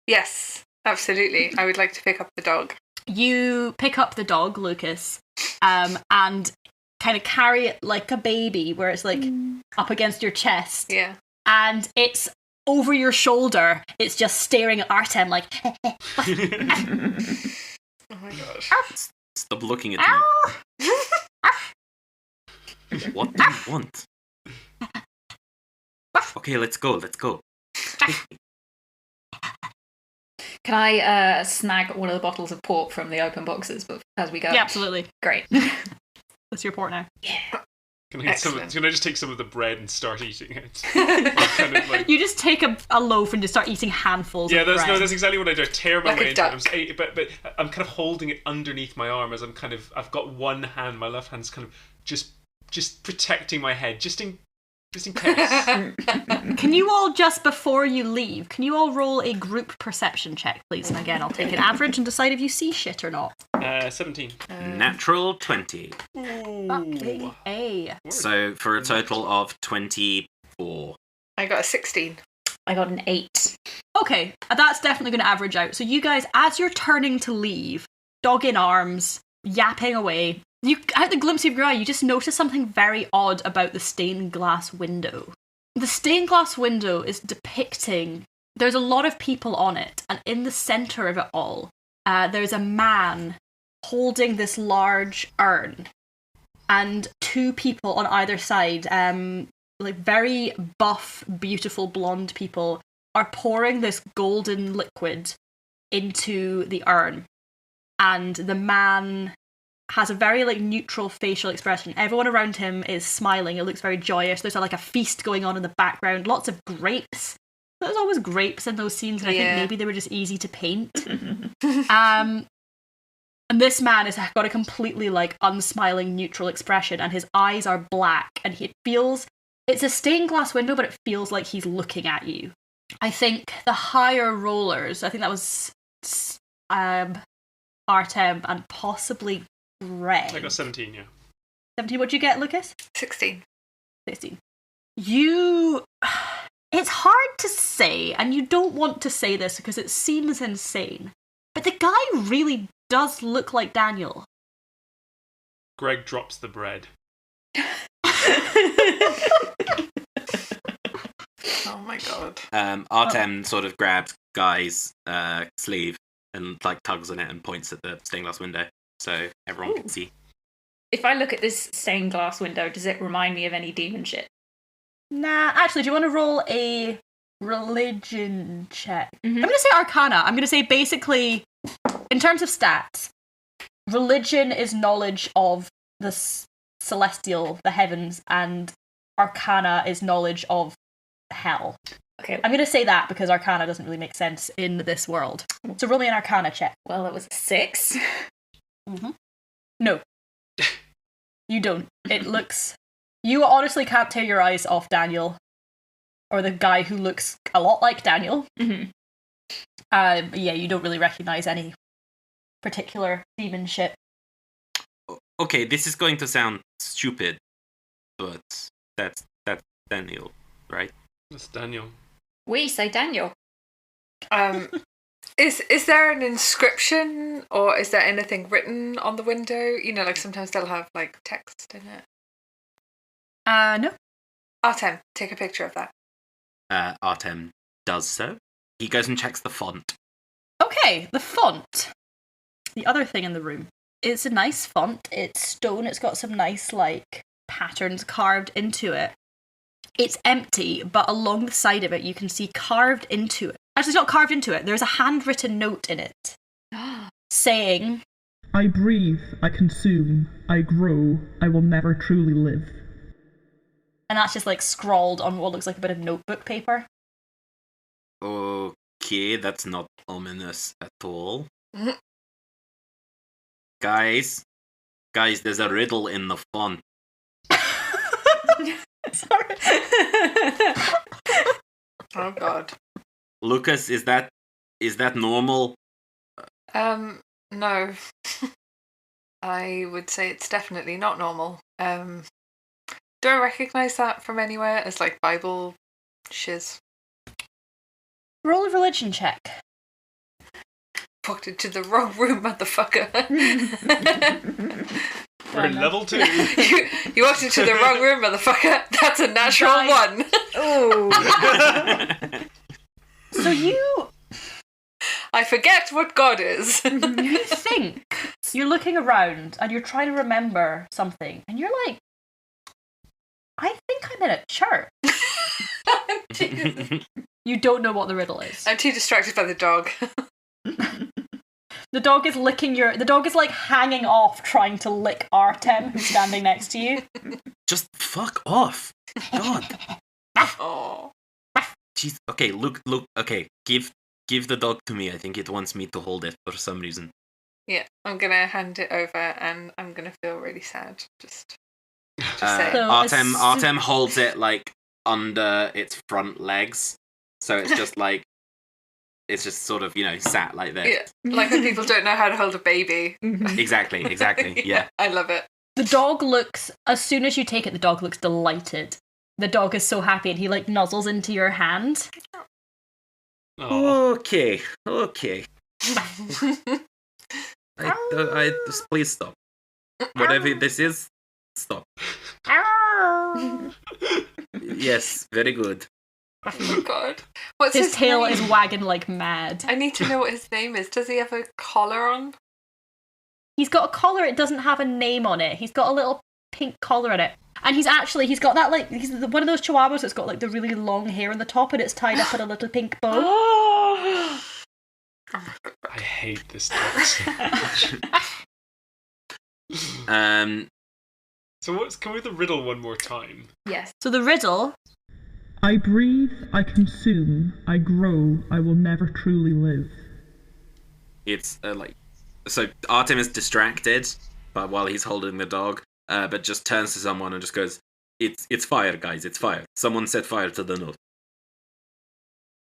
Yes, absolutely. I would like to pick up the dog. You pick up the dog, Lucas, and kind of carry it like a baby, where it's like up against your chest, Yeah. and it's over your shoulder. It's just staring at Artem like, Oh my gosh. Stop looking at me. What do you want? Okay, let's go. Can I snag one of the bottles of port from the open boxes as we go? yeah, absolutely. Great. That's your port now. Can I Excellent. just take some of the bread and start eating it? Kind of like, You just take a loaf and just start eating handfuls yeah, of bread. that's exactly what I do. I tear my Like a way into it. duck. But I'm kind of holding it underneath my arm as I've got one hand, my left hand's kind of just protecting my head, just in case. Can you all, just before you leave, can you all roll a group perception check, please? And again, I'll take an average and decide if you see shit or not. 17. Natural 20. Fucking A. So for a total of 24. I got a 16. I got an 8. Okay, that's definitely going to average out. So you guys, as you're turning to leave, dog in arms, yapping away, At the glimpse of your eye, you just notice something very odd about the stained glass window. The stained glass window is depicting... There's a lot of people on it, and in the centre of it all, there's a man holding this large urn, and two people on either side, very buff, beautiful blonde people, are pouring this golden liquid into the urn. And the man has a very neutral facial expression. Everyone around him is smiling. It looks very joyous. There's a feast going on in the background. Lots of grapes. There's always grapes in those scenes, and I think maybe they were just easy to paint. And this man has got a completely unsmiling, neutral expression, and his eyes are black, and it's a stained glass window, but it feels like he's looking at you. I think the higher rollers, I think that was Artem and possibly Gregg. I got 17, yeah. 17, what'd you get, Lucas? 16. 16. It's hard to say, and you don't want to say this because it seems insane, but the guy really does look like Daniel. Gregg drops the bread. Oh my god. Artem sort of grabs Guy's sleeve and tugs on it and points at the stained glass window so everyone can see. If I look at this stained glass window, does it remind me of any demon shit? Nah, actually, do you want to roll a religion check? I'm going to say Arcana. I'm going to say basically, in terms of stats, religion is knowledge of the celestial, the heavens, and Arcana is knowledge of hell. Okay. I'm going to say that because Arcana doesn't really make sense in this world. So roll me an Arcana check. Well, it was a 6. No. You don't. It looks... You honestly can't tear your eyes off Daniel, or the guy who looks a lot like Daniel. You don't really recognise any particular demon shit. Okay, this is going to sound stupid, but that's Daniel, right? That's Daniel. We say Daniel. Is there an inscription, or is there anything written on the window? Sometimes they'll have text in it. No. Artem, take a picture of that. Artem does so. He goes and checks the font. Okay, the font. The other thing in the room. It's a nice font. It's stone. It's got some nice, patterns carved into it. It's empty, but along the side of it, you can see carved into it. Actually, it's not carved into it. There's a handwritten note in it saying, I breathe, I consume, I grow, I will never truly live. And that's just scrawled on what looks like a bit of notebook paper. Okay, that's not ominous at all. Guys, there's a riddle in the font. Sorry. Oh god. Lucas, is that normal? No. I would say it's definitely not normal. Do I recognise that from anywhere as Bible shiz? Roll a religion check. Walked into the wrong room, motherfucker. We're in level 2. You walked into the wrong room, motherfucker. That's a natural 1. Oh. So you... I forget what God is. You think you're looking around and you're trying to remember something, and you're like, I think I'm in a church. You don't know what the riddle is. I'm too distracted by the dog. The dog is the dog is hanging off trying to lick Artem, who's standing next to you. Just fuck off. God. Oh. Jeez. Okay, look, okay, give the dog to me. I think it wants me to hold it for some reason. Yeah, I'm gonna hand it over and I'm gonna feel really sad. Just say So Artem holds it under its front legs. So it's just it's just sort of, sat like this. Yeah, like when people don't know how to hold a baby. Exactly, yeah. I love it. The dog looks, as soon as you take it, the dog looks delighted. The dog is so happy and he nuzzles into your hand. Oh. Okay. I please stop. Whatever this is, stop. Yes, very good. Oh God. What's His tail name? is wagging like mad. I need to know what his name is. Does he have a collar on? He's got a collar, it doesn't have a name on it. He's got a little pink collar on it. And he's got that, like, he's one of those chihuahuas that's got, like, the really long hair on the top and it's tied up in a little pink bow. Oh my God. I hate this dog so much. So can we do the riddle one more time? Yes. So the riddle, I breathe, I consume, I grow, I will never truly live. It's so Artem is distracted, but while he's holding the dog, but just turns to someone and just goes, "It's fire, guys! It's fire! Someone set fire to the note."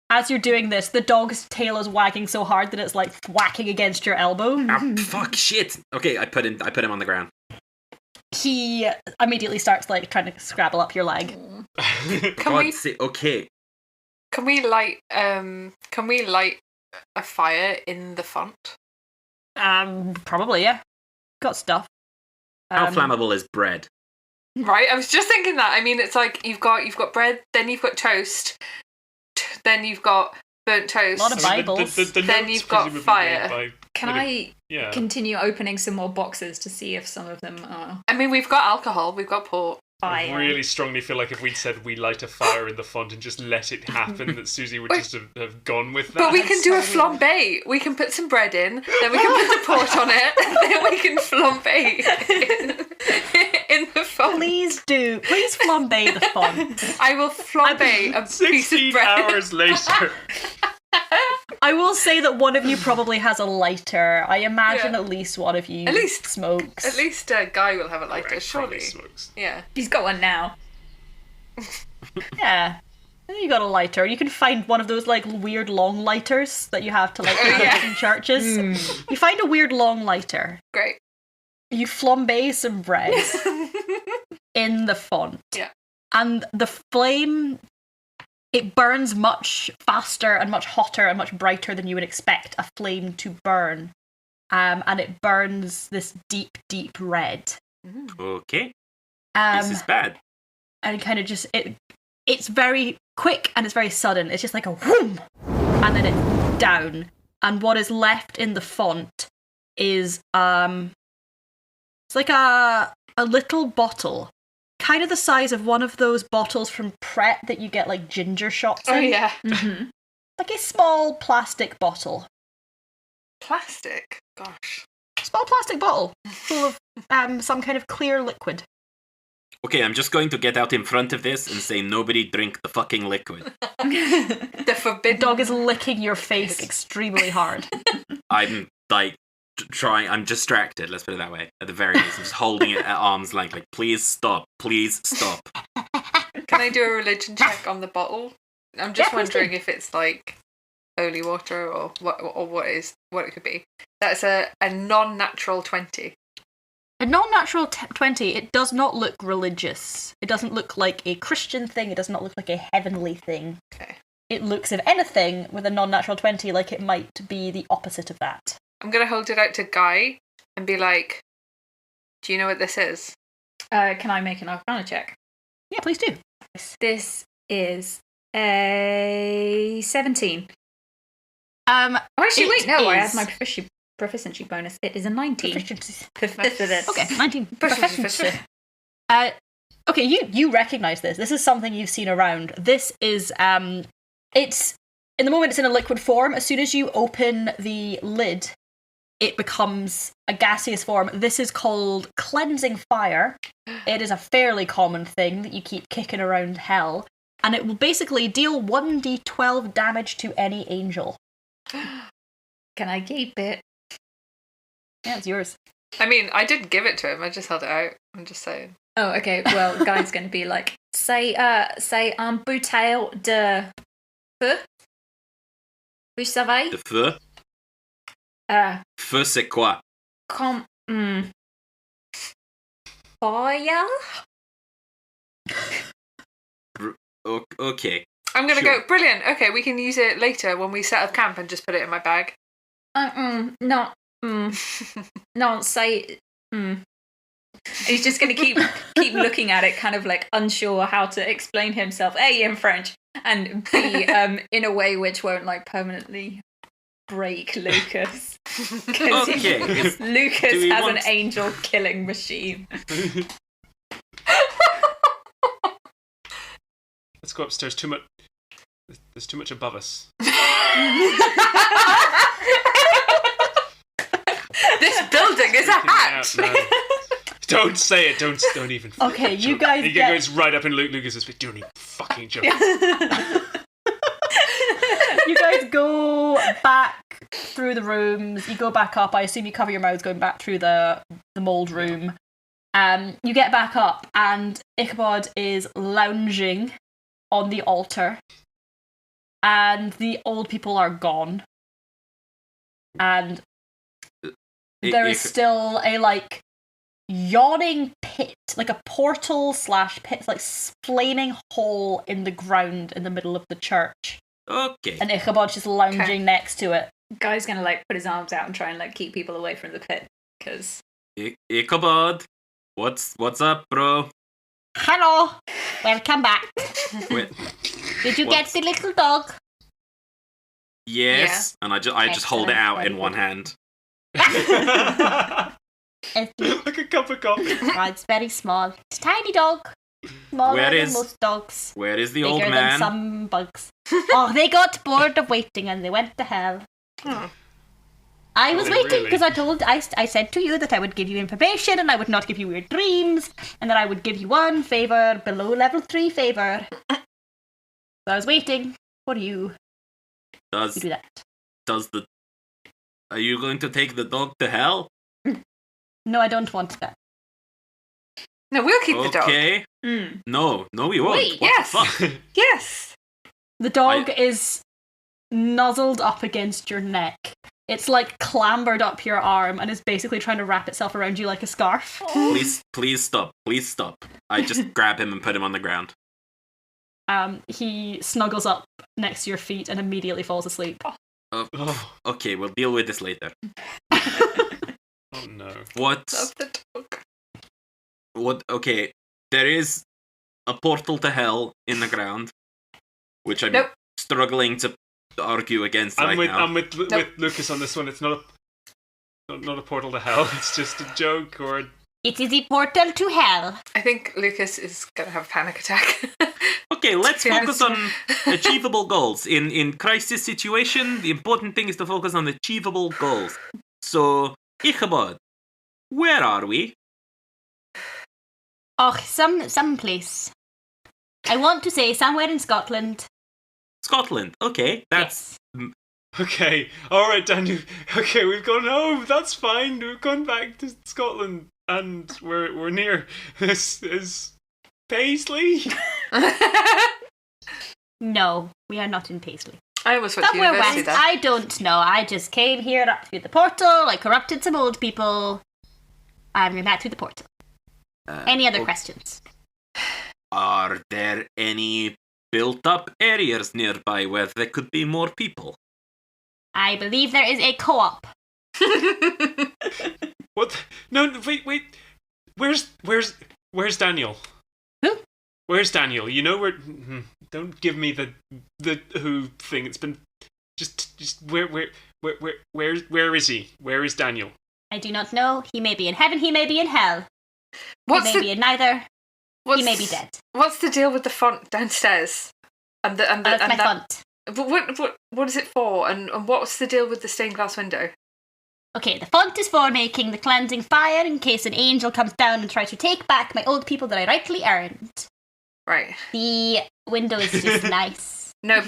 as you're doing this, the dog's tail is wagging so hard that it's, like, whacking against your elbow. Fuck, shit! Okay, I put him on the ground. He immediately starts, like, trying to scrabble up your leg. Okay. Can we light a fire in the font? Probably, yeah. Got stuff. How flammable is bread? Right, I was just thinking that. I mean, it's like you've got bread, then you've got toast, then you've got burnt toast. A lot of Bibles. The Then notes you've got presumably fire. made by- Can I Yeah. continue opening some more boxes to see if some of them are I mean, we've got alcohol, we've got port. I fire? really strongly feel like if we'd said we light a fire in the font and just let it happen, that Susie would just have gone with that. But we can do a flambe. We can put some bread in, then we can put the port on it, then we can flambe in the font. Please do. Please flambe the font. I will flambe a piece of 16 bread. hours later. I will say that one of you probably has a lighter. I imagine Yeah. at least one of you At least- smokes. At least Guy will have a lighter, Gregg probably surely. smokes. Yeah. He's got one now. Yeah. You got a lighter. You can find one of those, like, weird long lighters that you have to, like, put yeah. in churches. You find a weird long lighter. Great. You flambe some bread in the font. Yeah. And the flame, it burns much faster and much hotter and much brighter than you would expect a flame to burn. And it burns this deep, deep red. Okay, Um, this is bad. and kind of just it's very quick and it's very sudden. It's just like a whoom, and then it's down. And what is left in the font is it's like a little bottle, kind of the size of one of those bottles from Pret that you get, like, ginger shots in. Oh, yeah. Mm-hmm. Like a small plastic bottle. Plastic. Gosh. Small plastic bottle full of some kind of clear liquid. Okay, I'm just going to get out in front of this and say nobody drink the fucking liquid. The The forbidden. dog is licking your face extremely hard. I'm like I'm distracted, let's put it that way. At the very least, I'm just holding it at arm's length, like, please stop. Can I do a religion check on the bottle? I'm just Yeah, please do. wondering if it's like holy water or what it could be. That's a non-natural 20. A non-natural 20, it does not look religious. It doesn't look like a Christian thing. It does not look like a heavenly thing. Okay. It looks, if anything, with a non-natural 20, like it might be the opposite of that. I'm gonna hold it out to Guy and be like, "Do you know what this is?" Can I make an Arcana check? Yeah, please do. This is a 17. Um, Oh, actually, It wait, no, I is- had my proficiency bonus. It is a 19. proficiency. Proficiency. Okay, 19. Proficiency. Proficiency. Okay, you recognize this. This is something you've seen around. This is, it's, in the moment it's in a liquid form. As soon as you open the lid, it becomes a gaseous form. This is called cleansing fire. It is a fairly common thing that you keep kicking around hell. And it will basically deal 1d12 damage to any angel. Can I keep it? Yeah, it's yours. I mean, I didn't give it to him. I just held it out. I'm just saying. Oh, okay. Well, Guy's going to be like, say, bouteille de feu. Vous savez? The feu? Feu, c'est quoi? Comme, fire? Okay. I'm gonna Sure. go. Brilliant. Okay, we can use it later when we set up camp and just put it in my bag. No, say, And he's just going to keep looking at it, kind of like unsure how to explain himself. A, in French, and B, in a way which won't like permanently break Lucas. Because Okay. Lucas has an angel killing machine. Let's go upstairs. There's too much above us. This building is a hat. No. Don't say it. Don't even. Okay, you joke. guys It get- goes right up in Lucas's face. Don't even fucking joke. You guys go back through the rooms. You go back up. I assume you cover your mouths going back through the mold room. You get back up, and Ichabod is lounging on the altar, and the old people are gone, and there is still a like yawning pit, like a portal / pit, like flaming hole in the ground in the middle of the church. Okay. And Ichabod's just lounging next to it. Guy's going to like put his arms out and try and like keep people away from the pit because Ichabod, what's up, bro? Hello, welcome back. Wait, Did you get the little dog? yes, and I just hold it out in one hand. Like a cup of coffee. Oh, it's very small. It's a tiny dog. Smaller Where than is- most dogs. Where is the Bigger old than man? some bugs. Oh, they got bored of waiting and they went to hell. I was they waiting really? because I said to you that I would give you information and I would not give you weird dreams and that I would give you one favor below level 3 favor. So I was waiting for you to do that. Are you going to take the dog to hell? No, I don't want that. No, we'll keep the dog. Okay. No, we won't. Wait, What yes. the fuck? Yes. The dog is nuzzled up against your neck. It's like clambered up your arm and is basically trying to wrap itself around you like a scarf. Please stop. Please stop. I just grab him and put him on the ground. He snuggles up next to your feet and immediately falls asleep. Oh, Okay, we'll deal with this later. oh no. Love the dog. Okay, there is a portal to hell in the ground, which I'm Nope. struggling to argue against I'm now. with Lucas on this one. It's not a portal to hell. It's just a joke or. It is a portal to hell. I think Lucas is going to have a panic attack. Okay, let's To be focus on achievable goals. In crisis situation, the important thing is to focus on achievable goals. So, Ichabod, where are we? Oh, some place. I want to say somewhere in Scotland. Scotland. Okay, that's Yes. Okay, all right, Daniel. Okay, we've gone home. That's fine. We've gone back to Scotland, and we're near. This is Paisley. No, we are not in Paisley. I almost went to Somewhere university west. there. I don't know. I just came here up through the portal. I corrupted some old people. I'm going back through the portal. Any other questions? Are there any built-up areas nearby where there could be more people? I believe there is a co-op. What? No, wait. Where's Daniel? Who? Where's Daniel? You know where? Don't give me the who thing. It's been just where is he? Where is Daniel? I do not know. He may be in heaven. He may be in hell. What's he may be in neither. He may be dead. What's the deal with the font downstairs? And That's my font. What is it for? And what's the deal with the stained glass window? Okay, the font is for making the cleansing fire in case an angel comes down and tries to take back my old people that I rightfully earned. Right. The window is just nice. No,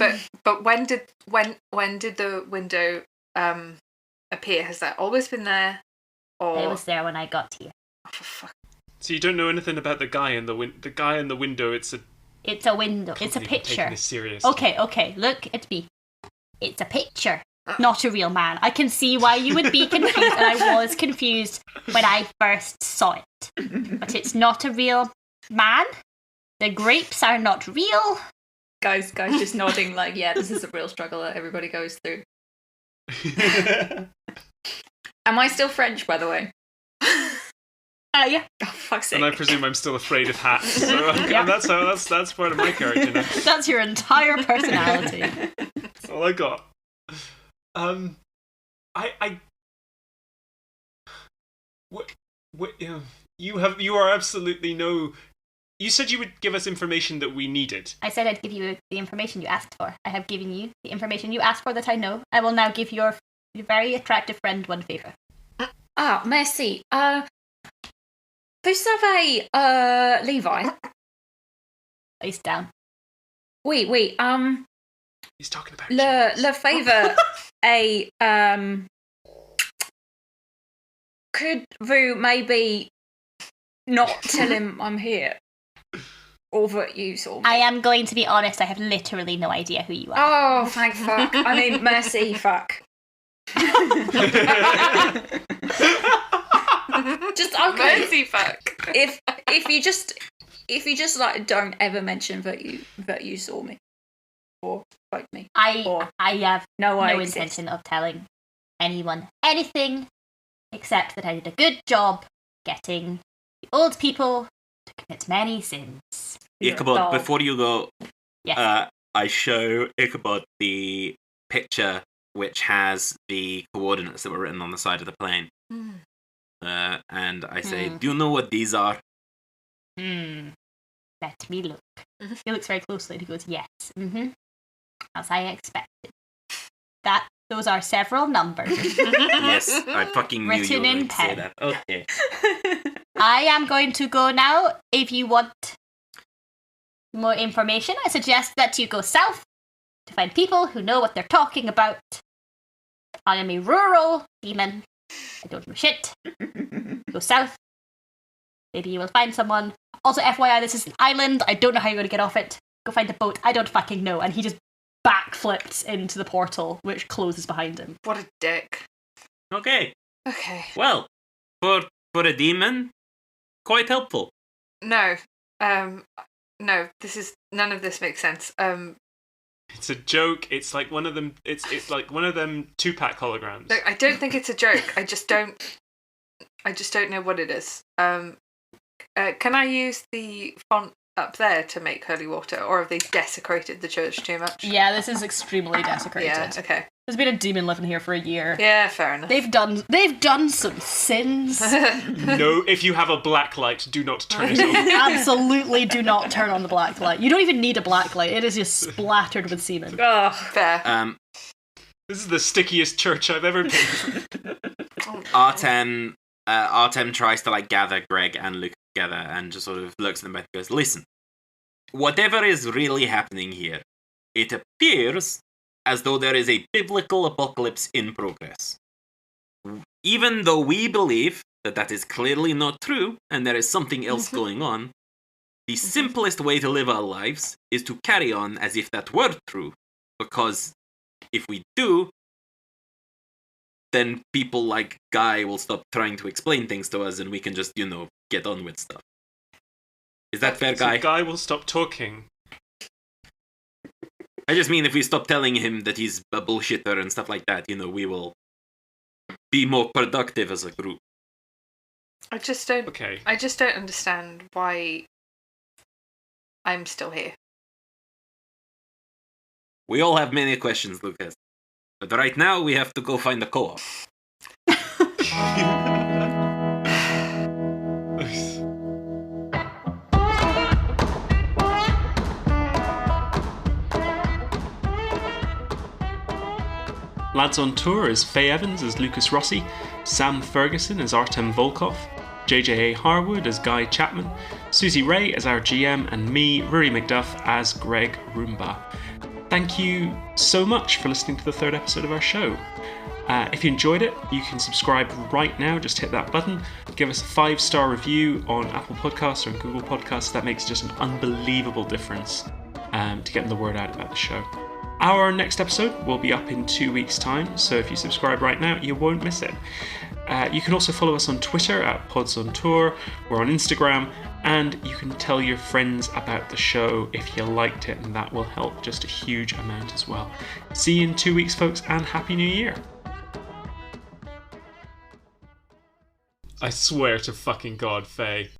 but when did the window appear? Has that always been there? Or It was there when I got here. oh, for fuck. So you don't know anything about the guy in the window. It's a. It's a window. It's a Can't believe I'm picture. taking this serious. Okay, look at me. It's a picture, not a real man. I can see why you would be confused, and I was confused when I first saw it. But it's not a real man. The grapes are not real. Guys just nodding like, yeah, this is a real struggle that everybody goes through. Am I still French, by the way? Yeah. Oh, fuck's sake. And I presume I'm still afraid of hats. So that's part of my character now. That's your entire personality. That's all I got. You are absolutely no. You said you would give us information that we needed. I said I'd give you the information you asked for. I have given you the information you asked for that I know. I will now give your very attractive friend one favour. Ah, merci. Vous savez, Levi? Face down. Oui. He's talking about Le favor could vous maybe not tell him I'm here? Or that you saw me? I am going to be honest, I have literally no idea who you are. Oh, thank fuck. I mean, merci fuck. Just okay. Mercy fuck. If you just like don't ever mention that you saw me or spoke me. I have no exist. intention of telling anyone anything except that I did a good job getting the old people to commit many sins. Ichabod, before you go, Yes. I show Ichabod the picture which has the coordinates that were written on the side of the plane. And I say, do you know what these are? Let me look. He looks very closely and he goes, yes. As I expected. Those are several numbers. Yes, I fucking knew you Written were in going to say pen. that. Okay. I am going to go now. If you want more information, I suggest that you go south to find people who know what they're talking about. I am a rural demon. I don't know shit. Go south. Maybe you will find someone. Also, FYI, this is an island. I don't know how you're going to get off it. Go find a boat. I don't fucking know. And he just backflips into the portal, which closes behind him. What a dick. Okay. Okay. Well, for a demon, quite helpful. No. No, none of this makes sense. It's a joke. It's like one of them. It's like one of them 2-pack holograms. Look, I don't think it's a joke. I just don't know what it is. Can I use the font up there to make holy water, or have they desecrated the church too much? Yeah, this is extremely desecrated. Yeah, okay. There's been a demon living here for a year. Yeah, fair enough. They've done some sins. No, if you have a black light, do not turn it on. Absolutely do not turn on the black light. You don't even need a black light. It is just splattered with semen. Oh, fair. This is the stickiest church I've ever been. Artem tries to like gather Gregg and Luke together and just sort of looks at them both and goes, listen, whatever is really happening here, it appears as though there is a biblical apocalypse in progress. Even though we believe that is clearly not true and there is something else going on, the simplest way to live our lives is to carry on as if that were true, because if we do, then people like Guy will stop trying to explain things to us and we can just, get on with stuff. Is that fair, Guy? So Guy will stop talking. I just mean if we stop telling him that he's a bullshitter and stuff like that, we will be more productive as a group. I just don't understand why I'm still here. We all have many questions, Lucas. But right now, we have to go find the co-op. Lads on Tour is Fay Evans as Lucas Rossi, Sam Ferguson as Artem Volkov, JJA Harwood as Guy Chapman, Susie Rae as our GM, and me, Ruaraidh MacDuff, as Gregg Roomba. Thank you so much for listening to the 3rd episode of our show. If you enjoyed it, you can subscribe right now. Just hit that button. Give us a 5-star review on Apple Podcasts or Google Podcasts. That makes just an unbelievable difference to getting the word out about the show. Our next episode will be up in 2 weeks' time, so if you subscribe right now, you won't miss it. You can also follow us on Twitter at Pods on Tour. We're on Instagram, and you can tell your friends about the show if you liked it, and that will help just a huge amount as well. See you in 2 weeks, folks, and Happy New Year! I swear to fucking God, Faye.